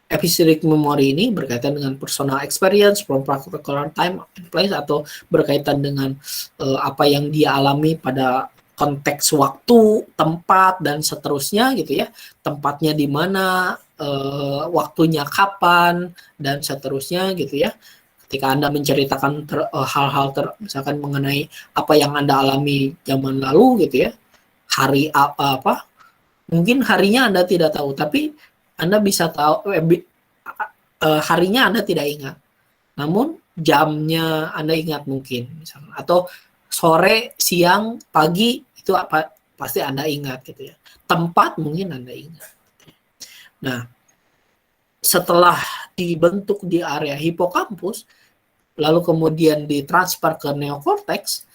episodic memory ini berkaitan dengan personal experience from particular time and place, atau berkaitan dengan apa yang dia alami pada konteks waktu, tempat, dan seterusnya gitu ya. Tempatnya di mana, waktunya kapan, dan seterusnya gitu ya. Ketika Anda menceritakan hal-hal misalkan mengenai apa yang Anda alami zaman lalu gitu ya, hari apa, mungkin harinya Anda tidak tahu, tapi Anda bisa tahu harinya Anda tidak ingat, namun jamnya Anda ingat mungkin, misalnya, atau sore, siang, pagi itu apa pasti Anda ingat gitu ya. Tempat mungkin Anda ingat. Nah, setelah dibentuk di area hipokampus, lalu kemudian ditransfer ke neokorteks,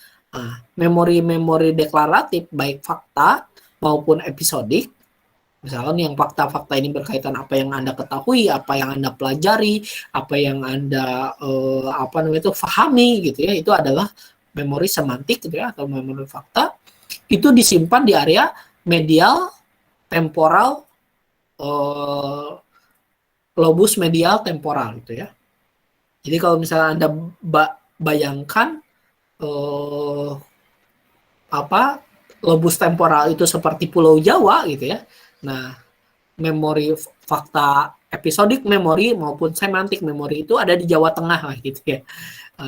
memori-memori deklaratif baik fakta maupun episodik, misalkan yang fakta-fakta ini berkaitan apa yang Anda ketahui, apa yang Anda pelajari, apa yang Anda fahami gitu ya, itu adalah memori semantik gitu ya, atau memori fakta. Itu disimpan di area medial temporal, lobus medial temporal gitu ya. Jadi kalau misalnya Anda bayangkan lobus temporal itu seperti Pulau Jawa gitu ya. Nah, memori fakta episodik memori maupun semantik memori itu ada di Jawa Tengah lah gitu ya.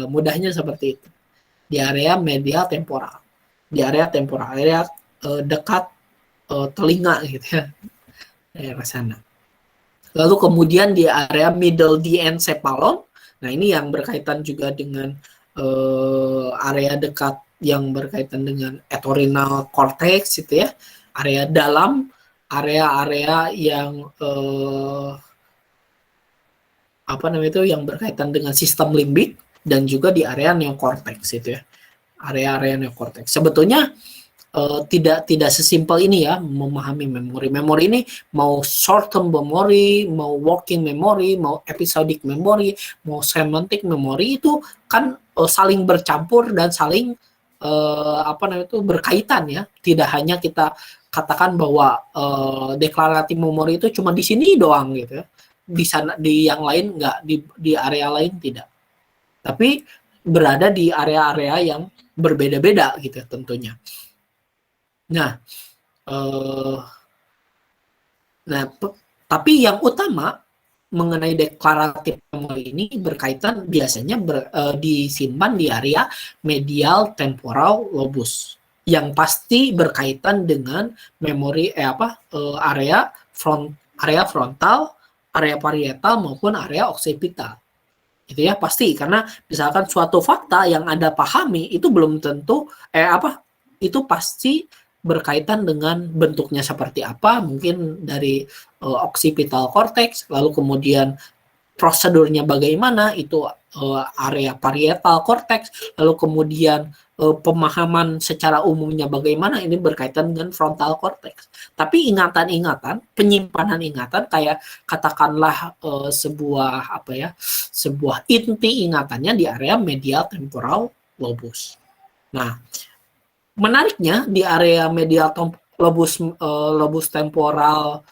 Mudahnya seperti itu. Di area medial temporal. Di area temporal, area dekat telinga gitu ya. Daerah sana. Lalu kemudian di area middle diencephalon. Nah, ini yang berkaitan juga dengan area dekat yang berkaitan dengan entorhinal cortex gitu ya. Area dalam, area-area yang yang berkaitan dengan sistem limbik, dan juga di area neokorteks itu ya. Area-area neokorteks. Sebetulnya tidak sesimpel ini ya memahami memori. Memori ini mau short term memory, mau working memory, mau episodic memory, mau semantic memory, itu kan saling bercampur dan saling berkaitan ya. Tidak hanya kita katakan bahwa deklaratif memory itu cuma di sini doang gitu ya. Di sana, di yang lain enggak, di area lain tidak. Tapi berada di area-area yang berbeda-beda gitu tentunya. Nah, tapi yang utama mengenai deklaratif memori ini berkaitan biasanya disimpan di area medial temporal lobus, yang pasti berkaitan dengan memori area frontal, area parietal maupun area occipital. Itu ya pasti, karena misalkan suatu fakta yang Anda pahami itu belum tentu itu pasti berkaitan dengan bentuknya seperti apa, mungkin dari occipital cortex, lalu kemudian prosedurnya bagaimana, itu area parietal cortex, lalu kemudian pemahaman secara umumnya bagaimana, ini berkaitan dengan frontal cortex. Tapi ingatan-ingatan, penyimpanan ingatan kayak katakanlah sebuah inti ingatannya di area medial temporal lobus. Nah, menariknya di area medial lobus temporal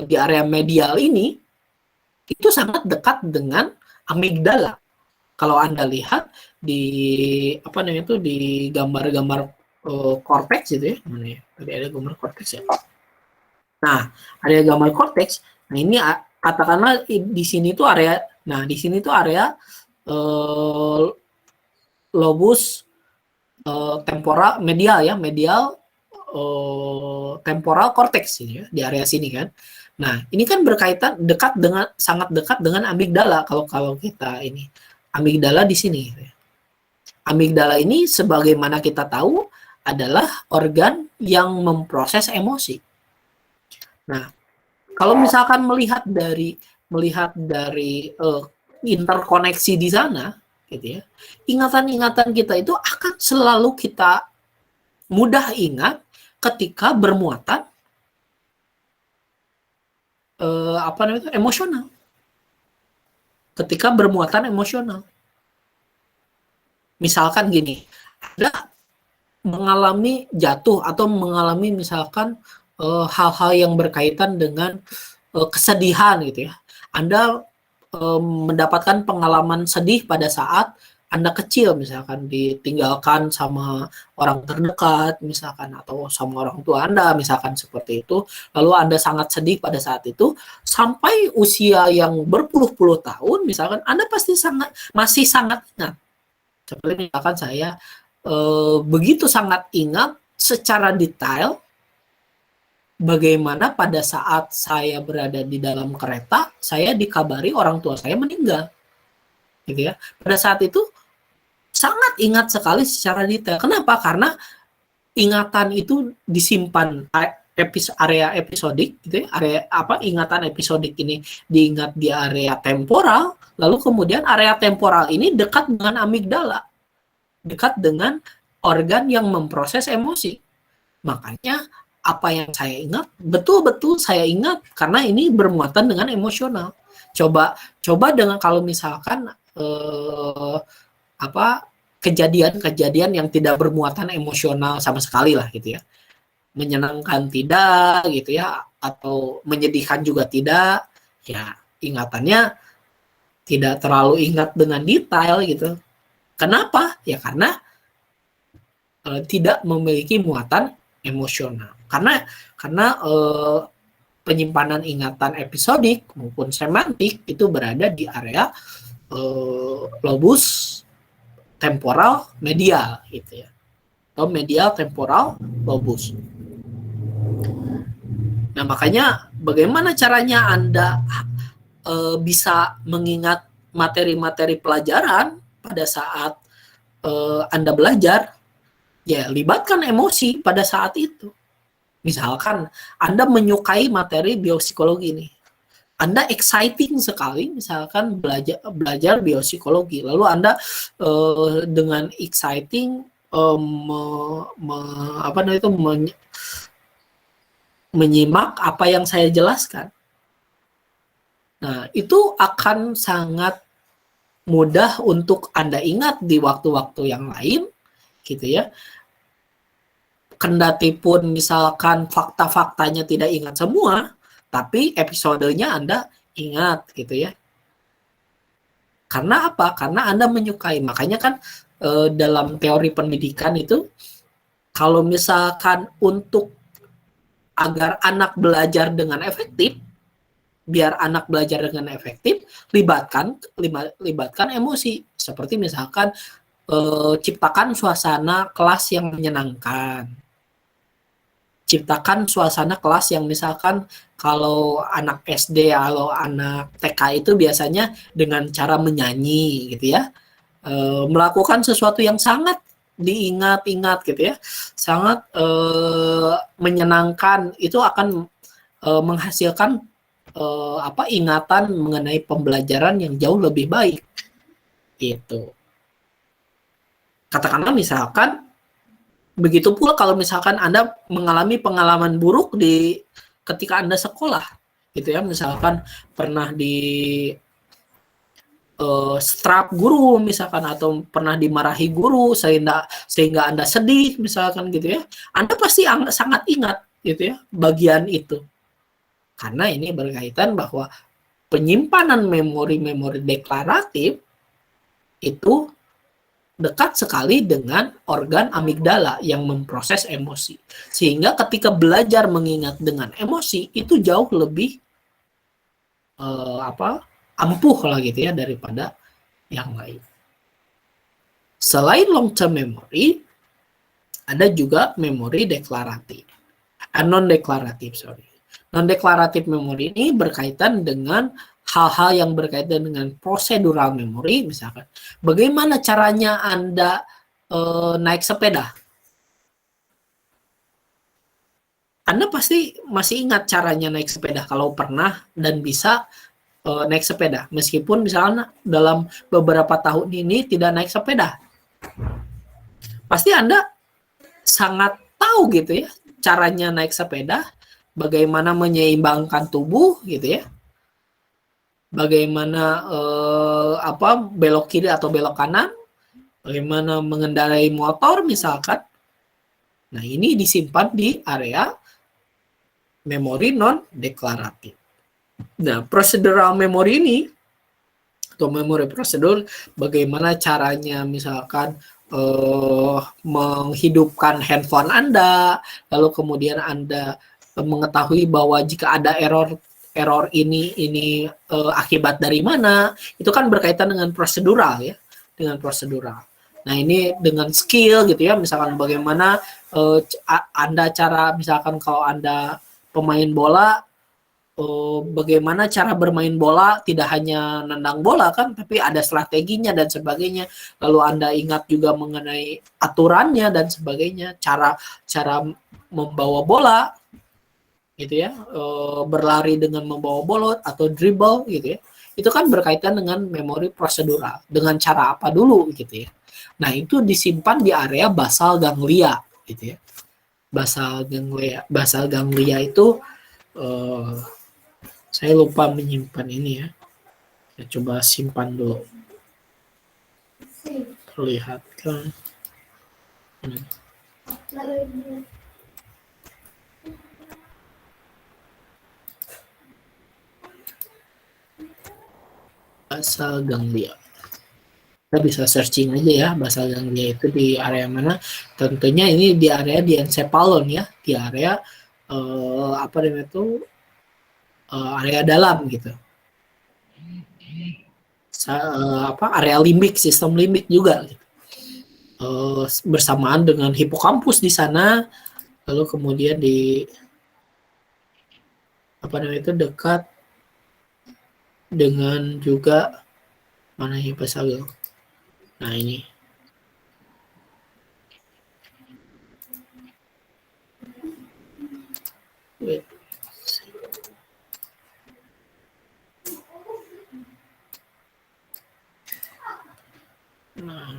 di area medial ini itu sangat dekat dengan amigdala. Kalau Anda lihat di di gambar-gambar korteks gitu ya. Mana ya? Tadi ada gambar korteks ya. Nah, ada gambar korteks. Nah, ini katakanlah di sini tuh area lobus temporal medial ya, medial temporal cortex ini ya, di area sini kan. Nah, ini kan berkaitan sangat dekat dengan amigdala kalau kita ini. Amigdala di sini. Amigdala ini sebagaimana kita tahu adalah organ yang memproses emosi. Nah, kalau misalkan melihat dari interkoneksi di sana gitu ya. Ingatan-ingatan kita itu akan selalu kita mudah ingat ketika bermuatan emosional. Ketika bermuatan emosional. Misalkan gini, Anda mengalami jatuh atau mengalami misalkan hal-hal yang berkaitan dengan kesedihan gitu ya. Anda mendapatkan pengalaman sedih pada saat Anda kecil, misalkan ditinggalkan sama orang terdekat, misalkan, atau sama orang tua Anda, misalkan seperti itu. Lalu Anda sangat sedih pada saat itu, sampai usia yang berpuluh-puluh tahun, misalkan Anda pasti masih sangat ingat. Seperti misalkan saya begitu sangat ingat secara detail bagaimana pada saat saya berada di dalam kereta, saya dikabari orang tua saya meninggal. Gitu ya. Pada saat itu sangat ingat sekali secara detail. Kenapa? Karena ingatan itu disimpan area episodik gitu ya. Ingatan episodik ini diingat di area temporal, lalu kemudian area temporal ini dekat dengan amigdala. Dekat dengan organ yang memproses emosi. Makanya apa yang saya ingat betul-betul saya ingat karena ini bermuatan dengan emosional. Coba dengan kalau misalkan kejadian-kejadian yang tidak bermuatan emosional sama sekali lah gitu ya, menyenangkan tidak gitu ya, atau menyedihkan juga tidak, ya ingatannya tidak terlalu ingat dengan detail gitu. Kenapa? Ya karena tidak memiliki muatan emosional. Karena penyimpanan ingatan episodik maupun semantik itu berada di area lobus temporal medial gitu ya, atau medial temporal lobus. Nah, makanya bagaimana caranya Anda bisa mengingat materi-materi pelajaran pada saat Anda belajar? Ya, libatkan emosi pada saat itu. Misalkan Anda menyukai materi biopsikologi nih. Anda exciting sekali misalkan belajar biopsikologi. Lalu Anda dengan exciting menyimak apa yang saya jelaskan. Nah, itu akan sangat mudah untuk Anda ingat di waktu-waktu yang lain gitu ya. Kendati pun misalkan fakta-faktanya tidak ingat semua, tapi episodenya Anda ingat gitu ya. Karena apa? Karena Anda menyukai. Makanya kan dalam teori pendidikan itu, kalau misalkan untuk agar anak belajar dengan efektif, biar anak belajar dengan efektif, libatkan emosi. Seperti misalkan ciptakan suasana kelas yang menyenangkan. Ciptakan suasana kelas yang misalkan kalau anak SD atau anak TK itu biasanya dengan cara menyanyi gitu ya, melakukan sesuatu yang sangat diingat-ingat gitu ya, sangat menyenangkan, itu akan menghasilkan ingatan mengenai pembelajaran yang jauh lebih baik gitu. Katakanlah misalkan begitu pula kalau misalkan Anda mengalami pengalaman buruk ketika Anda sekolah gitu ya, misalkan pernah di strap guru misalkan, atau pernah dimarahi guru sehingga Anda sedih misalkan gitu ya, Anda pasti sangat ingat gitu ya bagian itu, karena ini berkaitan bahwa penyimpanan memori-memori deklaratif itu dekat sekali dengan organ amigdala yang memproses emosi, sehingga ketika belajar mengingat dengan emosi itu jauh lebih ampuh lah gitu ya daripada yang lain. Selain long term memory, ada juga memori deklaratif. Non-deklaratif, sorry. Non-deklaratif memory ini berkaitan dengan hal-hal yang berkaitan dengan prosedural memory, misalkan bagaimana caranya Anda naik sepeda. Anda pasti masih ingat caranya naik sepeda kalau pernah dan bisa naik sepeda, meskipun misalnya dalam beberapa tahun ini tidak naik sepeda. Pasti Anda sangat tahu gitu ya caranya naik sepeda, bagaimana menyeimbangkan tubuh gitu ya, bagaimana belok kiri atau belok kanan, bagaimana mengendarai motor misalkan. Nah, ini disimpan di area memori non deklaratif. Nah, procedural memory ini atau memori prosedur, bagaimana caranya misalkan menghidupkan handphone Anda, lalu kemudian Anda mengetahui bahwa jika ada error ini akibat dari mana, itu kan berkaitan dengan prosedural ya, dengan prosedural. Nah, ini dengan skill gitu ya, misalkan bagaimana Anda cara, misalkan kalau Anda pemain bola, bagaimana cara bermain bola, tidak hanya nendang bola kan, tapi ada strateginya dan sebagainya. Lalu Anda ingat juga mengenai aturannya dan sebagainya, cara membawa bola gitu ya, berlari dengan membawa bola atau dribble gitu ya. Itu kan berkaitan dengan memori prosedural, dengan cara apa dulu gitu ya. Nah, itu disimpan di area basal ganglia gitu ya. Basal ganglia itu saya lupa menyimpan ini ya. Saya coba simpan dulu. Perlihatkan. Basal ganglia. Kita bisa searching aja ya, basal ganglia itu di area mana. Tentunya ini di area diencephalon ya, di area area dalam gitu. Area limbik, sistem limbik juga gitu. Bersamaan dengan hipokampus di sana, lalu kemudian dekat dengan juga mana basal. Nah, ini wait. Nah,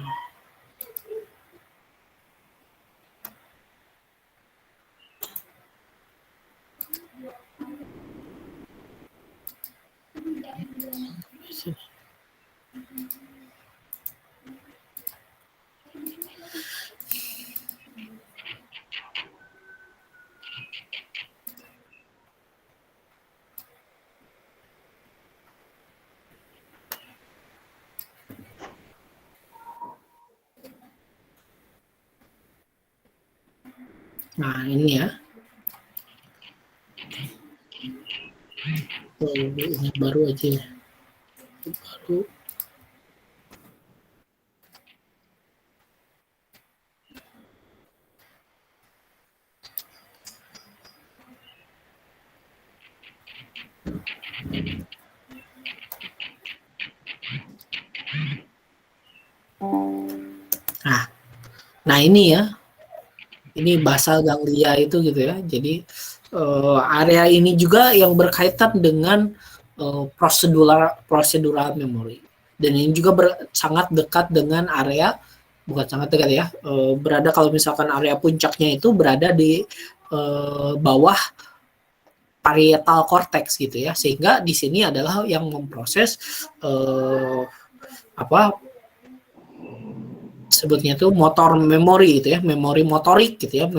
nah ini ya. Ini baru aja ya. Baru. Nah ini ya, ini basal ganglia itu gitu ya. Jadi area ini juga yang berkaitan dengan prosedural memory. Dan ini juga sangat dekat dengan area, bukan sangat dekat ya, berada kalau misalkan area puncaknya itu berada di bawah parietal cortex gitu ya, sehingga di sini adalah yang memproses apa sebutnya itu motor memori gitu ya, memori motorik gitu ya,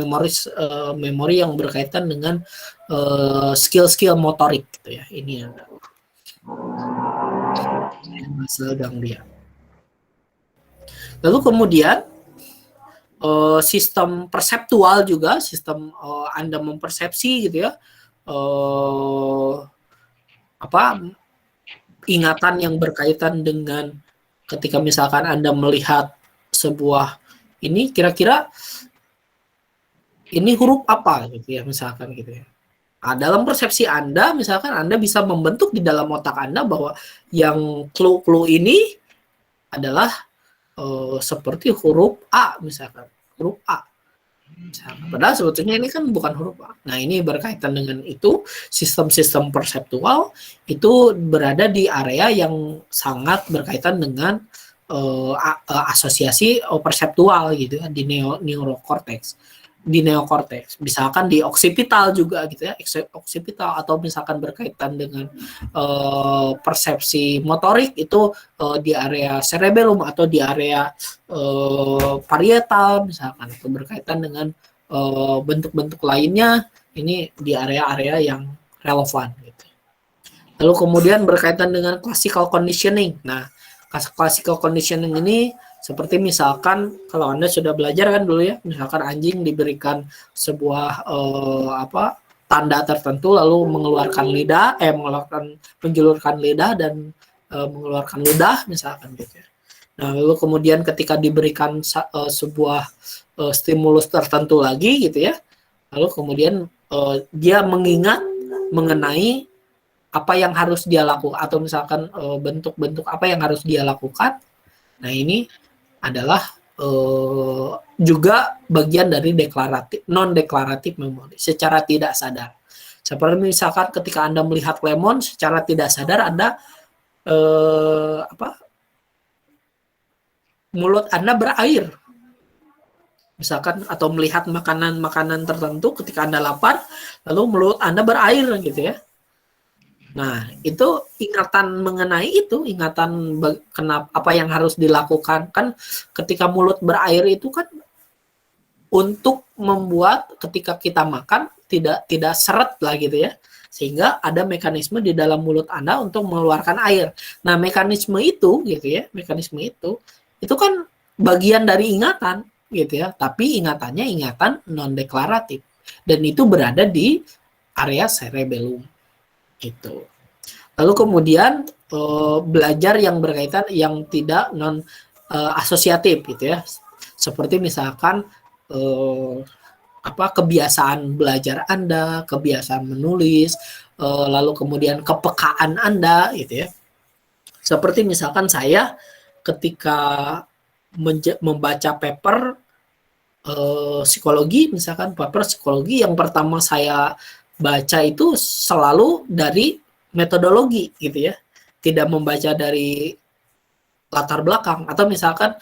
memori yang berkaitan dengan skill-skill motorik gitu ya. Ini yang basal ganglia. Lalu kemudian sistem perseptual juga, sistem Anda mempersepsi gitu ya, ingatan yang berkaitan dengan ketika misalkan Anda melihat sebuah ini, kira-kira ini huruf apa gitu ya, misalkan gitu ya. Nah, dalam persepsi Anda, misalkan Anda bisa membentuk di dalam otak Anda bahwa yang clue-clue ini adalah seperti huruf A, misalkan huruf A. Padahal sebetulnya ini kan bukan huruf A. Nah, ini berkaitan dengan itu, sistem-sistem perseptual itu berada di area yang sangat berkaitan dengan asosiasi perseptual gitu ya, di neurokorteks. Di neokorteks, misalkan di oksipital juga gitu ya, oksipital, atau misalkan berkaitan dengan persepsi motorik itu di area cerebellum atau di area parietal misalkan, atau berkaitan dengan bentuk-bentuk lainnya, ini di area-area yang relevan gitu. Lalu kemudian berkaitan dengan classical conditioning. Nah, classical conditioning ini seperti misalkan kalau Anda sudah belajar kan dulu ya, misalkan anjing diberikan sebuah tanda tertentu lalu mengeluarkan lidah, menjulurkan lidah dan mengeluarkan ludah misalkan gitu ya. Nah, lalu kemudian ketika diberikan sebuah stimulus tertentu lagi gitu ya, lalu kemudian dia mengingat mengenai apa yang harus dia lakukan, atau misalkan bentuk-bentuk apa yang harus dia lakukan. Nah, ini adalah juga bagian dari non-deklaratif memori secara tidak sadar. Seperti misalkan ketika Anda melihat lemon, secara tidak sadar Anda mulut Anda berair. Misalkan, atau melihat makanan-makanan tertentu ketika Anda lapar, lalu mulut Anda berair gitu ya. Nah, itu ingatan mengenai itu, ingatan kenapa apa yang harus dilakukan. Kan ketika mulut berair itu kan untuk membuat ketika kita makan tidak seret lah gitu ya. Sehingga ada mekanisme di dalam mulut Anda untuk mengeluarkan air. Nah, mekanisme itu gitu ya, mekanisme itu kan bagian dari ingatan gitu ya, tapi ingatannya ingatan non deklaratif dan itu berada di area cerebellum. Itu. Lalu kemudian belajar yang berkaitan yang tidak non asosiatif gitu ya. Seperti misalkan kebiasaan belajar Anda, kebiasaan menulis, lalu kemudian kepekaan Anda gitu ya. Seperti misalkan saya ketika membaca paper psikologi, misalkan paper psikologi, yang pertama saya baca itu selalu dari metodologi gitu ya, tidak membaca dari latar belakang, atau misalkan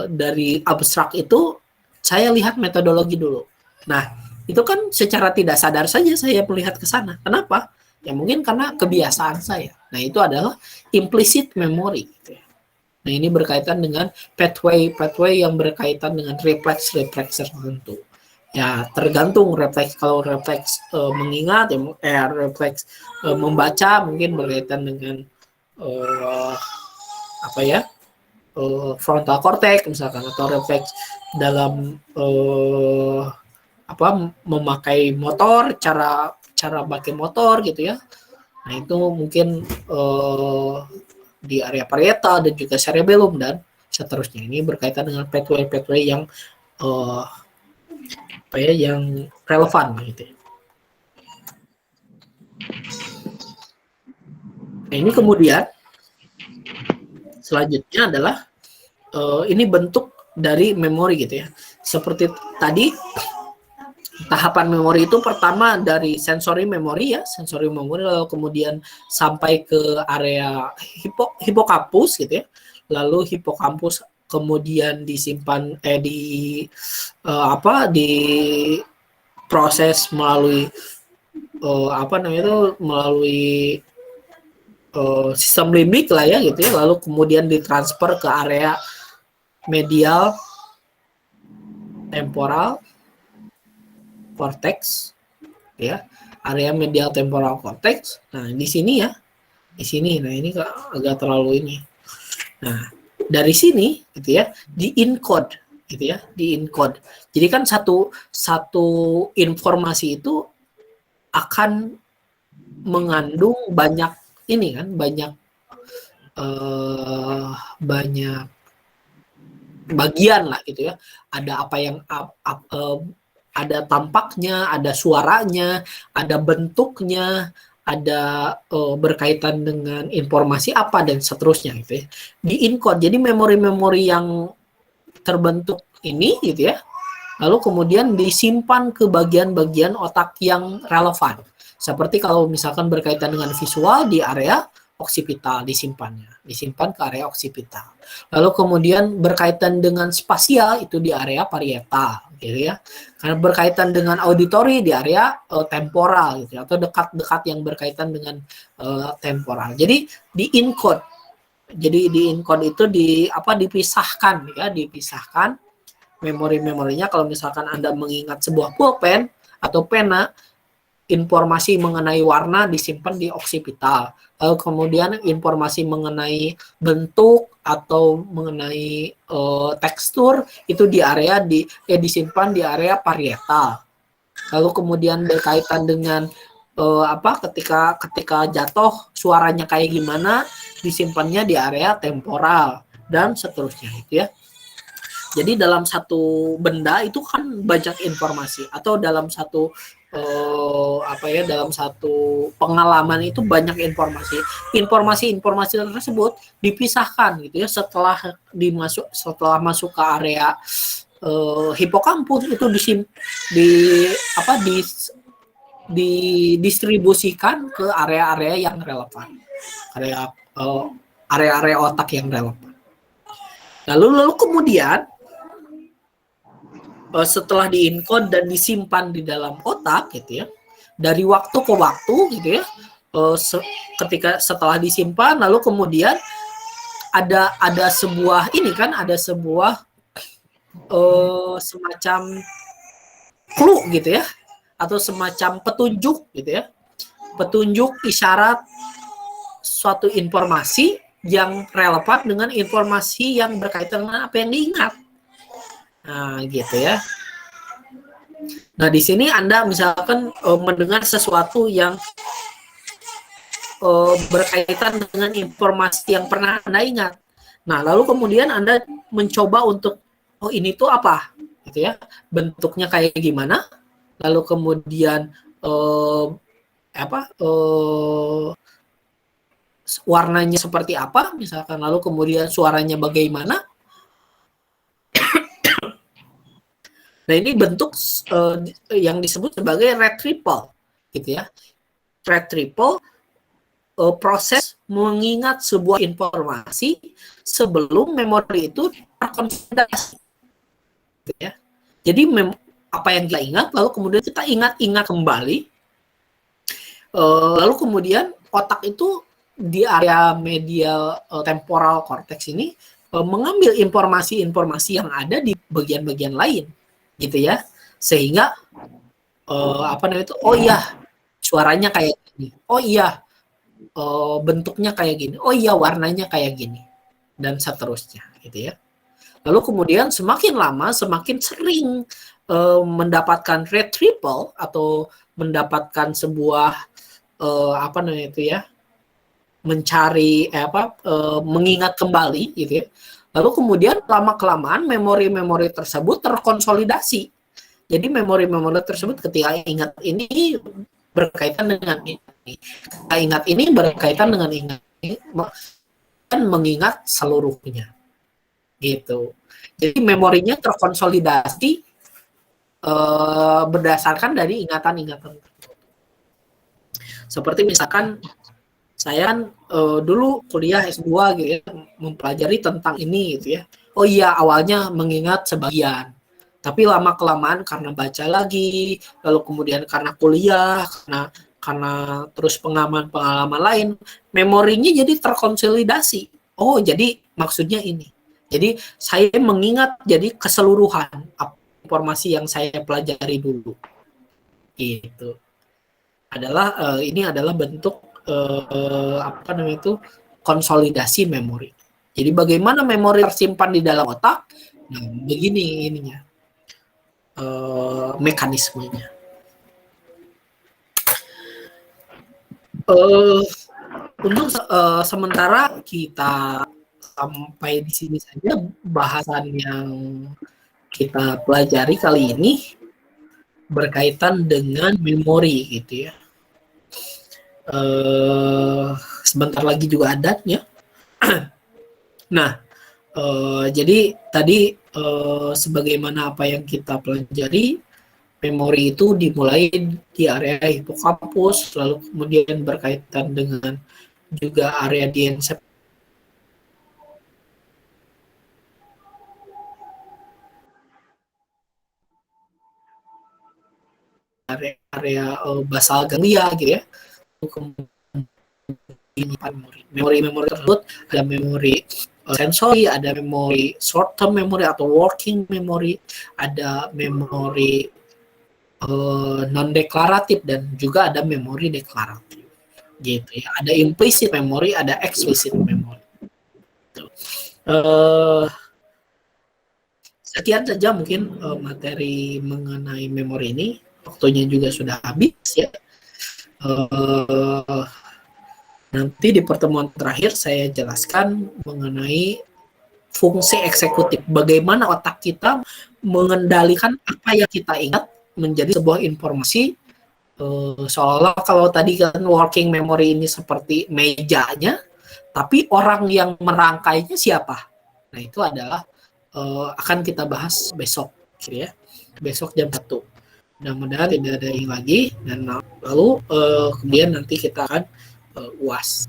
dari abstrak itu saya lihat metodologi dulu. Nah, itu kan secara tidak sadar saja saya melihat ke sana. Kenapa? Ya mungkin karena kebiasaan saya. Nah, itu adalah implicit memory gitu ya. Nah, ini berkaitan dengan pathway yang berkaitan dengan refleks tertentu. Ya, tergantung refleks. Kalau refleks mengingat, refleks membaca mungkin berkaitan dengan frontal cortex misalkan, atau refleks dalam memakai motor, cara pakai motor gitu ya. Nah, itu mungkin di area parietal dan juga cerebellum dan seterusnya. Ini berkaitan dengan pathway yang yang relevan gitu. Nah, ini kemudian selanjutnya adalah ini bentuk dari memori gitu ya. Seperti tadi, tahapan memori itu pertama dari sensory memory ya, sensory memory, lalu kemudian sampai ke area hipokampus gitu ya. Lalu hipokampus kemudian disimpan di proses melalui melalui sistem limbik lah ya gitu ya. Lalu kemudian ditransfer ke area medial temporal cortex ya, area medial temporal cortex. Nah, di sini ya. Di sini. Nah, ini agak terlalu ini. Nah, dari sini gitu ya, di-encode gitu ya, di-encode. Jadi kan satu informasi itu akan mengandung banyak ini kan, banyak bagian lah gitu ya. Ada apa yang ada tampaknya, ada suaranya, ada bentuknya, ada berkaitan dengan informasi apa dan seterusnya gitu ya. Di encode. Jadi memori-memori yang terbentuk ini gitu ya. Lalu kemudian disimpan ke bagian-bagian otak yang relevan. Seperti kalau misalkan berkaitan dengan visual di area oksipital disimpan ke area oksipital. Lalu kemudian berkaitan dengan spasial itu di area parietal gitu ya. Karena berkaitan dengan auditori di area temporal gitu, atau dekat-dekat yang berkaitan dengan temporal. Jadi di encode. Jadi di encode itu dipisahkan ya, dipisahkan memori-memorinya. Kalau misalkan Anda mengingat sebuah pulpen atau pena, informasi mengenai warna disimpan di oksipital. Lalu kemudian informasi mengenai bentuk atau mengenai tekstur itu disimpan di area parietal. Lalu kemudian berkaitan dengan ketika jatuh suaranya kayak gimana, disimpannya di area temporal dan seterusnya gitu ya. Jadi dalam satu benda itu kan banyak informasi, atau dalam satu dalam satu pengalaman itu banyak informasi. Informasi tersebut dipisahkan gitu ya, setelah masuk ke area hipokampus itu didistribusikan ke area-area yang relevan, area-area otak yang relevan. Lalu kemudian setelah di-encode dan disimpan di dalam otak gitu ya, dari waktu ke waktu gitu ya, setelah disimpan lalu kemudian ada sebuah semacam clue gitu ya, atau semacam petunjuk gitu ya, petunjuk isyarat suatu informasi yang relevan dengan informasi yang berkaitan dengan apa yang diingat. Nah, gitu ya. Nah, di sini Anda misalkan mendengar sesuatu yang berkaitan dengan informasi yang pernah Anda ingat. Nah, lalu kemudian Anda mencoba untuk, ini tuh apa? Gitu ya. Bentuknya kayak gimana? Lalu kemudian warnanya seperti apa? Misalkan, lalu kemudian suaranya bagaimana? Nah, ini bentuk yang disebut sebagai retrieval, gitu ya. Retrieval, proses mengingat sebuah informasi sebelum memori itu terkonsolidasi, gitu ya. Jadi apa yang kita ingat, lalu kemudian kita ingat kembali, lalu kemudian otak itu di area medial temporal cortex ini mengambil informasi-informasi yang ada di bagian-bagian lain, gitu ya, sehingga oh iya suaranya kayak gini, oh iya bentuknya kayak gini, oh iya warnanya kayak gini, dan seterusnya gitu ya. Lalu kemudian semakin lama semakin sering mendapatkan retrieval atau mendapatkan sebuah mencari mengingat kembali gitu ya. Lalu kemudian lama-kelamaan memori-memori tersebut terkonsolidasi. Jadi memori-memori tersebut ketika ingat ini berkaitan dengan ini. Ketika ingat ini berkaitan dengan ingat ini, dan mengingat seluruhnya. gitu. Jadi memorinya terkonsolidasi berdasarkan dari ingatan-ingatan. Seperti misalkan saya dulu kuliah S2 gitu ya, mempelajari tentang ini gitu ya. Oh iya, awalnya mengingat sebagian. Tapi lama-kelamaan karena baca lagi, lalu kemudian karena kuliah, karena terus pengalaman-pengalaman lain, memorinya jadi terkonsolidasi. Oh, jadi maksudnya ini. Jadi saya mengingat jadi keseluruhan informasi yang saya pelajari dulu. Gitu. Ini adalah bentuk apa namanya itu konsolidasi memori. Jadi bagaimana memori tersimpan di dalam otak? Nah, begini ininya mekanismenya. Untuk sementara kita sampai di sini saja bahasan yang kita pelajari kali ini berkaitan dengan memori gitu ya. Sebentar lagi juga adatnya. Nah, jadi tadi sebagaimana apa yang kita pelajari, memori itu dimulai di area hipokampus, lalu kemudian berkaitan dengan juga area diensephalus, area basal ganglia gitu ya. Memori tersebut ada memori sensori, ada memori short term memory atau working memory, ada memori non deklaratif dan juga ada memori deklaratif gitu ya. Ada implicit memory, ada explicit memory. Sekian saja mungkin materi mengenai memori ini. Waktunya juga sudah habis ya. Nanti di pertemuan terakhir saya jelaskan mengenai fungsi eksekutif. Bagaimana otak kita mengendalikan apa yang kita ingat menjadi sebuah informasi. Seolah-olah kalau tadi kan working memory ini seperti mejanya, tapi orang yang merangkainya siapa? Nah, itu adalah akan kita bahas besok, gitu ya. Besok jam 1. Mudah-mudahan tidak ada yang lagi, dan lalu kemudian nanti kita akan UAS.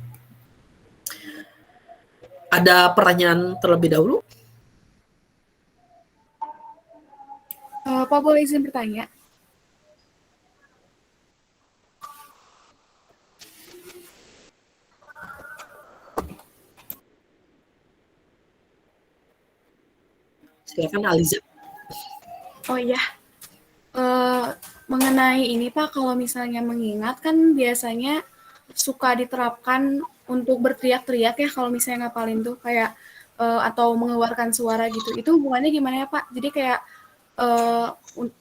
Ada pertanyaan terlebih dahulu? Pak, boleh izin bertanya? Silakan Aliza. Oh iya, mengenai ini Pak, kalau misalnya mengingat kan biasanya suka diterapkan untuk berteriak-teriak ya kalau misalnya ngapalin tuh kayak atau mengeluarkan suara gitu. Itu hubungannya gimana ya Pak? Jadi kayak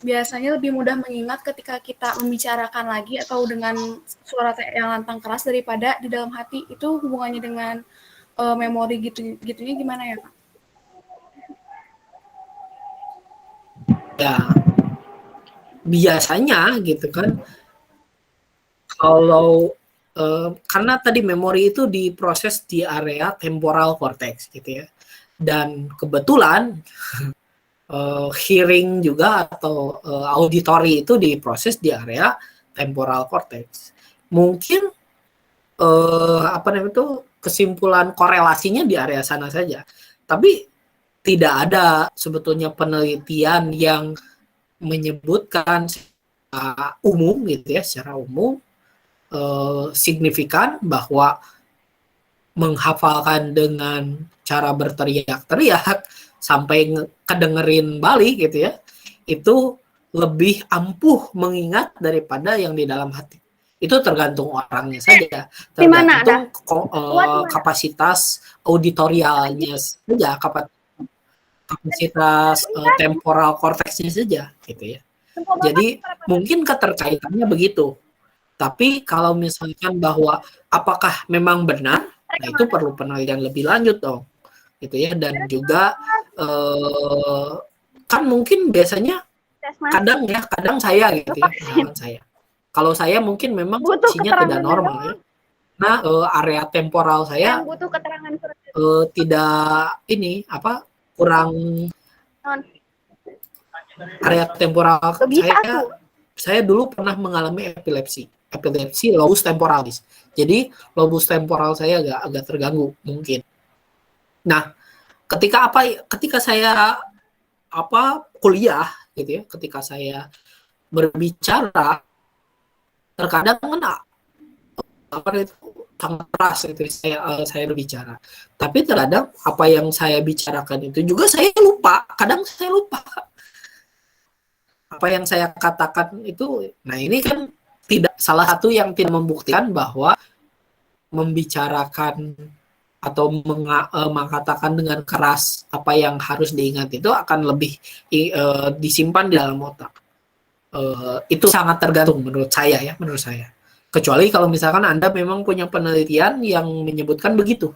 biasanya lebih mudah mengingat ketika kita membicarakan lagi atau dengan suara yang lantang keras daripada di dalam hati. Itu hubungannya dengan memori gitunya gimana ya Pak? Ya, biasanya gitu kan, kalau karena tadi memori itu diproses di area temporal cortex gitu ya, dan kebetulan hearing juga atau auditory itu diproses di area temporal cortex. Mungkin apa namanya itu kesimpulan korelasinya di area sana saja, tapi tidak ada sebetulnya penelitian yang menyebutkan secara umum gitu ya, secara umum signifikan bahwa menghafalkan dengan cara berteriak-teriak sampai kedengerin balik gitu ya, itu lebih ampuh mengingat daripada yang di dalam hati. Itu tergantung orangnya saja, tergantung kapasitas auditorialnya saja, kapasitas temporal korteksnya saja gitu ya. Jadi mungkin keterkaitannya begitu. Tapi kalau misalkan bahwa apakah memang benar, nah itu perlu penelitian lebih lanjut dong, gitu ya. Dan juga kan mungkin biasanya kadang saya gitu ya, pengalaman saya. Kalau saya mungkin memang fungsinya tidak normal ya. Nah area temporal saya tidak ini apa kurang area temporal Bisa saya. tuh. Saya dulu pernah mengalami epilepsi lobus temporalis. Jadi lobus temporal saya agak terganggu mungkin. Nah, ketika saya kuliah gitu ya, ketika saya berbicara terkadang kan itu sangat keras itu saya berbicara. Tapi terkadang apa yang saya bicarakan itu juga saya lupa. Kadang saya lupa apa yang saya katakan itu. Nah, ini kan tidak salah satu yang tidak membuktikan bahwa membicarakan atau mengatakan dengan keras apa yang harus diingat itu akan lebih disimpan di dalam otak. Itu sangat tergantung menurut saya. Kecuali kalau misalkan Anda memang punya penelitian yang menyebutkan begitu.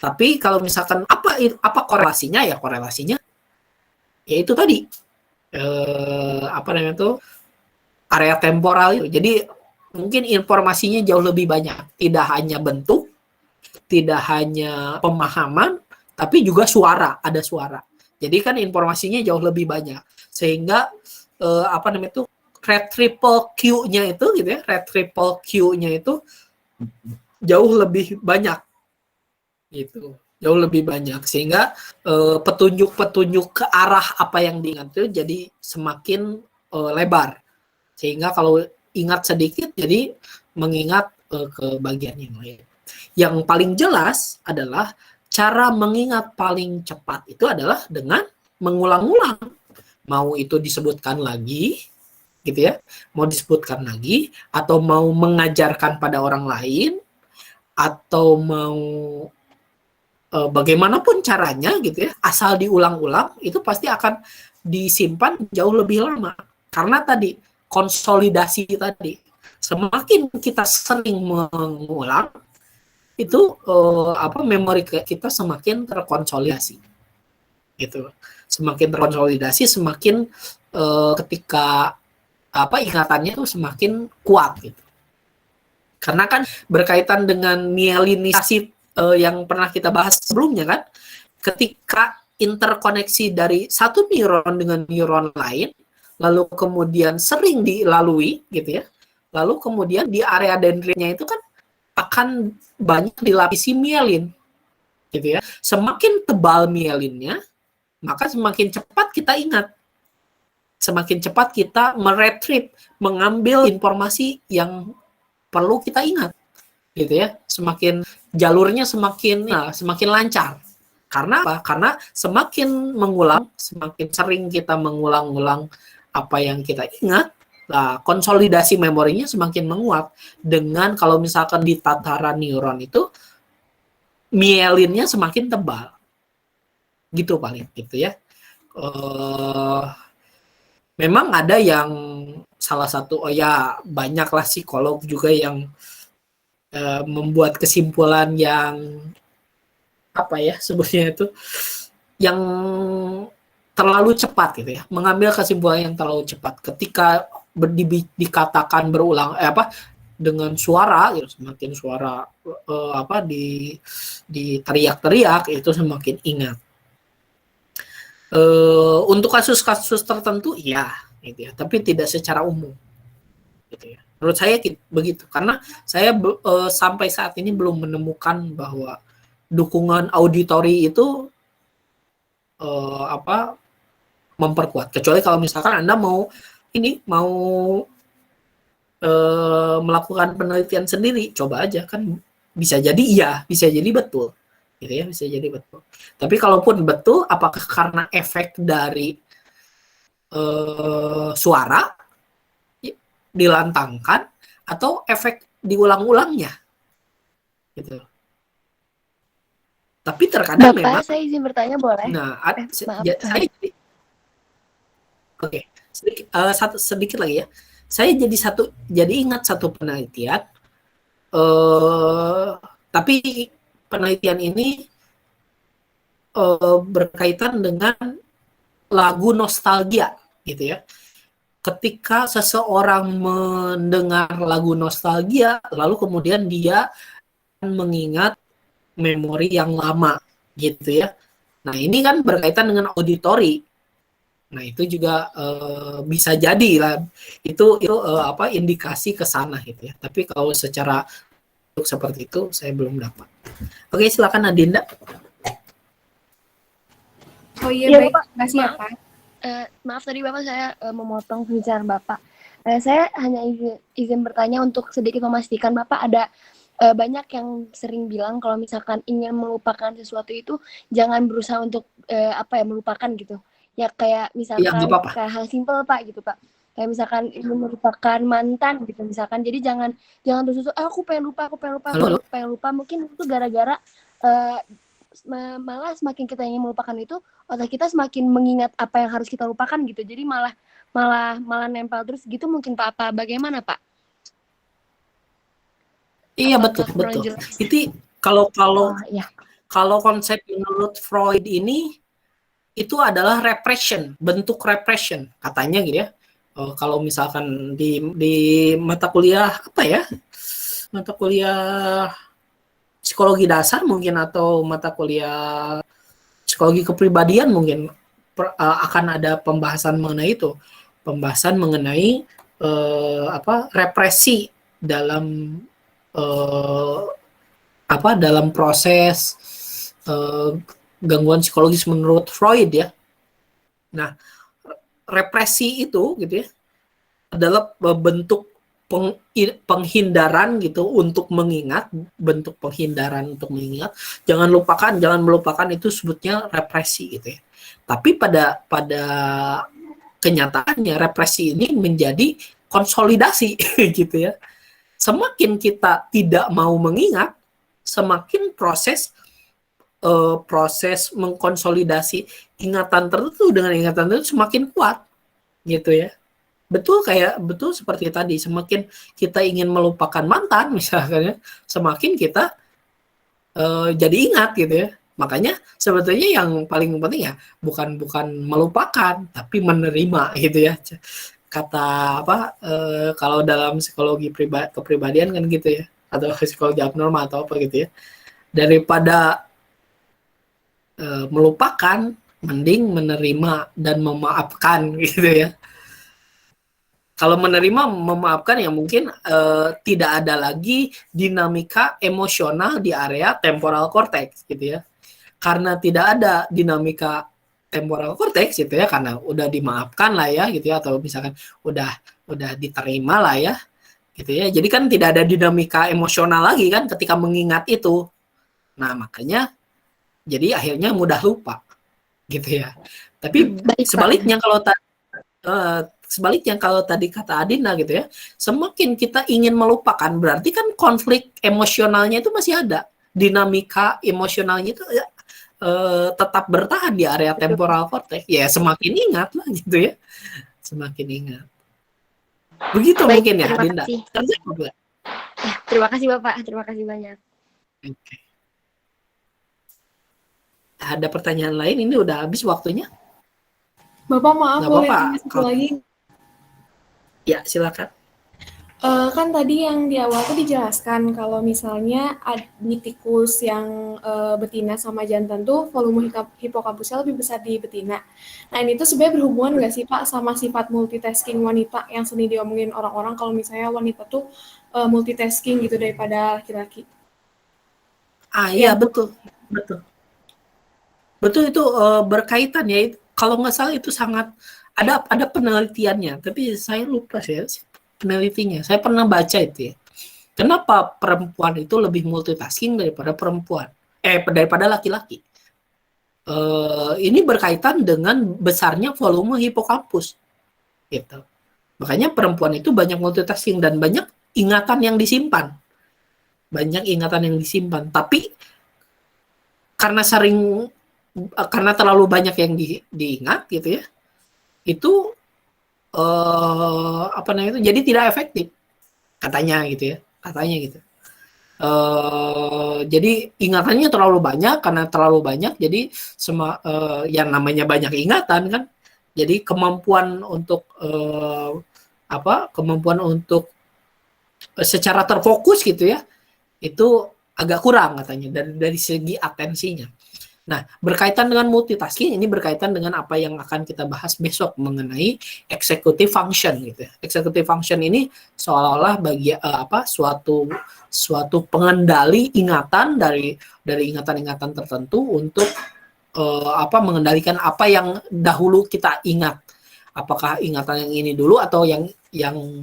Tapi kalau misalkan apa korelasinya, ya korelasinya ya itu tadi area temporal itu. Jadi mungkin informasinya jauh lebih banyak, tidak hanya bentuk, tidak hanya pemahaman, tapi juga ada suara. Jadi kan informasinya jauh lebih banyak, sehingga red triple Q-nya itu gitu ya, red triple Q-nya itu jauh lebih banyak gitu, jauh lebih banyak, sehingga petunjuk-petunjuk ke arah apa yang diingat itu jadi semakin lebar, sehingga kalau ingat sedikit jadi mengingat ke bagian yang lain. Yang paling jelas adalah cara mengingat paling cepat itu adalah dengan mengulang-ulang. Mau itu disebutkan lagi, gitu ya, mau disebutkan lagi, atau mau mengajarkan pada orang lain, atau mau bagaimanapun caranya, gitu ya, asal diulang-ulang, itu pasti akan disimpan jauh lebih lama. Karena tadi, konsolidasi tadi, semakin kita sering mengulang, itu memori kita semakin terkonsolidasi, gitu. Semakin terkonsolidasi, semakin ketika ingatannya itu semakin kuat, gitu. Karena kan berkaitan dengan mielinisasi yang pernah kita bahas sebelumnya kan, ketika interkoneksi dari satu neuron dengan neuron lain, lalu kemudian sering dilalui, gitu ya, lalu kemudian di area dendritnya itu kan akan banyak dilapisi mielin, gitu ya. Semakin tebal mielinnya, maka semakin cepat kita ingat, semakin cepat kita meretrieve, mengambil informasi yang perlu kita ingat, gitu ya. Semakin jalurnya semakin lancar. Karena apa? Karena semakin mengulang, semakin sering kita mengulang-ulang apa yang kita ingat, konsolidasi memorinya semakin menguat. Dengan kalau misalkan di tataran neuron itu mielinnya semakin tebal, gitu paling, gitu ya. Memang ada yang salah satu, banyaklah psikolog juga yang membuat kesimpulan yang sebutnya itu yang terlalu cepat, gitu ya, mengambil kesimpulan yang terlalu cepat ketika dikatakan berulang dengan suara, gitu, semakin suara di teriak-teriak itu semakin ingat. Untuk kasus-kasus tertentu gitu ya, tapi tidak secara umum, gitu ya. Menurut saya begitu, karena saya sampai saat ini belum menemukan bahwa dukungan auditori itu memperkuat, kecuali kalau misalkan Anda mau melakukan penelitian sendiri, coba aja, kan bisa jadi bisa jadi betul, gitu ya, bisa jadi betul. Tapi kalaupun betul, apakah karena efek dari suara dilantangkan atau efek diulang-ulangnya, gitu. Tapi terkadang Bapak, memang, saya izin bertanya boleh? maaf. Sedikit lagi ya. Saya jadi ingat satu penelitian, tapi penelitian ini berkaitan dengan lagu nostalgia, gitu ya. Ketika seseorang mendengar lagu nostalgia, lalu kemudian dia mengingat memori yang lama, gitu ya. Nah, ini kan berkaitan dengan auditori. Nah, itu juga bisa jadi lah. Itu apa indikasi ke sana gitu ya. Tapi kalau secara seperti itu saya belum dapat. Oke, silakan Adinda. Oh iya, Iya, baik. Bapak. Terima kasih ya, Maaf. Pak. Maaf tadi Bapak saya memotong pembicaraan Bapak. Saya hanya izin bertanya untuk sedikit memastikan Bapak ada banyak yang sering bilang kalau misalkan ingin melupakan sesuatu itu jangan berusaha untuk melupakan gitu. Ya kayak Iya, nggak misalkan apa-apa. kayak hal simpel Pak gitu Pak. Kayak misalkan ingin melupakan mantan gitu misalkan. Jadi jangan terus aku pengen lupa, Halo. aku pengen lupa. Mungkin itu gara-gara malah semakin kita ingin melupakan itu otak kita semakin mengingat apa yang harus kita lupakan gitu. Jadi malah nempel terus gitu mungkin Pak. Apa bagaimana Pak? Iya, Apakah betul. kurang jelas? Itu kalau Iya. konsep menurut Freud ini itu adalah repression, bentuk repression katanya gitu ya. Kalau misalkan di mata kuliah apa ya? Mata kuliah psikologi dasar mungkin atau mata kuliah psikologi kepribadian mungkin akan ada pembahasan mengenai itu. Pembahasan mengenai represi dalam dalam proses gangguan psikologis menurut Freud ya. Nah, represi itu gitu ya adalah bentuk penghindaran gitu untuk mengingat, bentuk penghindaran untuk mengingat. Jangan melupakan itu sebutnya represi gitu ya. Tapi pada kenyataannya represi ini menjadi konsolidasi gitu ya. Semakin kita tidak mau mengingat, semakin proses mengkonsolidasi ingatan tertentu dengan ingatan tertentu semakin kuat gitu ya. Betul seperti tadi, semakin kita ingin melupakan mantan misalnya, semakin kita jadi ingat gitu ya. Makanya sebetulnya yang paling penting ya bukan melupakan tapi menerima gitu ya. Kata kalau dalam psikologi kepribadian kan gitu ya, atau psikologi abnormal atau apa gitu ya. Daripada melupakan, mending menerima dan memaafkan gitu ya. Kalau menerima, memaafkan ya mungkin tidak ada lagi dinamika emosional di area temporal cortex gitu ya. Karena tidak ada dinamika temporal cortex gitu ya, karena udah dimaafkan lah ya gitu ya, atau misalkan udah diterima lah ya gitu ya. Jadi kan tidak ada dinamika emosional lagi kan ketika mengingat itu. Nah, makanya jadi akhirnya mudah lupa gitu ya. Tapi Baik, sebaliknya kalau tadi kata Adina gitu ya, semakin kita ingin melupakan berarti kan konflik emosionalnya itu masih ada, dinamika emosionalnya itu tetap bertahan di area temporal cortex. Ya semakin ingat lah gitu ya, semakin ingat. Begitu Baik, mungkin ya terima Adinda. kasih. Ya, Terima kasih Bapak, terima kasih banyak. okay. Ada pertanyaan lain? Ini udah habis waktunya. Bapak maaf, Nggak boleh apa-apa. tanya satu lagi? Ya, silakan. Kan tadi yang di awal tuh dijelaskan kalau misalnya di tikus yang betina sama jantan tuh volume hipokampusnya lebih besar di betina. Nah ini tuh sebenarnya berhubungan nggak sih Pak sama sifat multitasking wanita yang sering diomongin orang-orang kalau misalnya wanita tuh multitasking gitu daripada laki-laki? Iya betul. Betul itu berkaitan ya. Kalau nggak salah itu sangat ada penelitiannya, tapi saya lupa sih penelitinya. Saya pernah baca itu ya. Kenapa perempuan itu lebih multitasking daripada daripada laki-laki? Ini berkaitan dengan besarnya volume hipokampus, gitu. Makanya perempuan itu banyak multitasking dan banyak ingatan yang disimpan, Tapi karena terlalu banyak yang diingat, gitu ya, itu jadi tidak efektif katanya gitu. Jadi ingatannya terlalu banyak, karena terlalu banyak jadi yang namanya banyak ingatan kan, jadi kemampuan untuk secara terfokus gitu ya, itu agak kurang katanya dari segi atensinya. Nah, berkaitan dengan multitasking, ini berkaitan dengan apa yang akan kita bahas besok mengenai executive function gitu ya. Executive function ini seolah-olah suatu pengendali ingatan dari ingatan-ingatan tertentu untuk mengendalikan apa yang dahulu kita ingat. Apakah ingatan yang ini dulu atau yang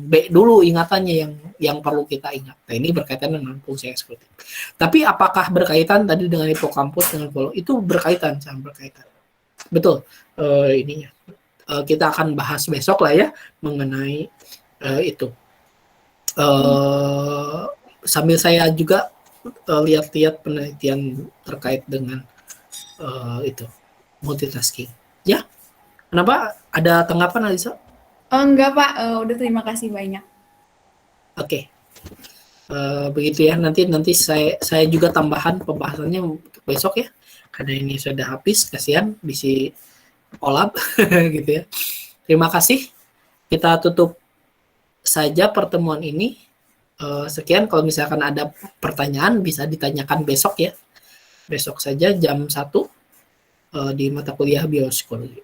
B dulu ingatannya yang perlu kita ingat. Nah, ini berkaitan dengan fungsi eksekutif. Tapi apakah berkaitan tadi dengan hipokampus dengan polo? Itu berkaitan, sangat berkaitan. Betul. Ininya. Kita akan bahas besok lah ya mengenai itu. Sambil saya juga lihat-lihat penelitian terkait dengan itu multitasking. Ya. Kenapa? Ada tanggapan, Alisa? Enggak, Pak. Udah terima kasih banyak. Oke. Begitu ya. Nanti saya juga tambahan pembahasannya untuk besok ya. Karena ini sudah habis, kasihan bisi olap gitu ya. Terima kasih. Kita tutup saja pertemuan ini. Sekian, kalau misalkan ada pertanyaan bisa ditanyakan besok ya. Besok saja jam 1 di mata kuliah biopsikologi.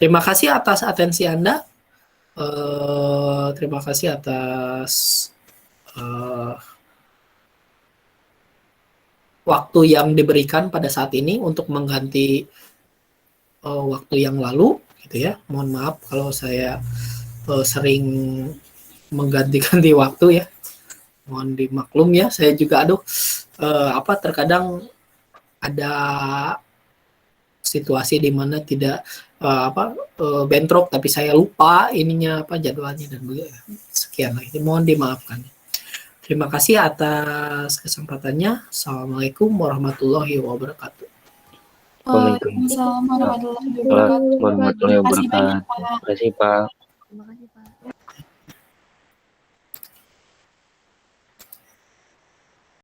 Terima kasih atas atensi Anda. Terima kasih atas waktu yang diberikan pada saat ini untuk mengganti waktu yang lalu, gitu ya. Mohon maaf kalau saya sering mengganti-ganti waktu ya. Mohon dimaklum ya. Saya juga terkadang ada situasi di mana tidak bentrok, tapi saya lupa ininya jadwalnya dan begitu. Sekian lagi, mohon dimaafkan. Terima kasih atas kesempatannya. Assalamualaikum warahmatullahi wabarakatuh. Waalaikumsalam warahmatullahi wabarakatuh. Warahmatullahi Terima kasih banyak, wabarakatuh. Pak. Terima kasih, Pak. Terima kasih.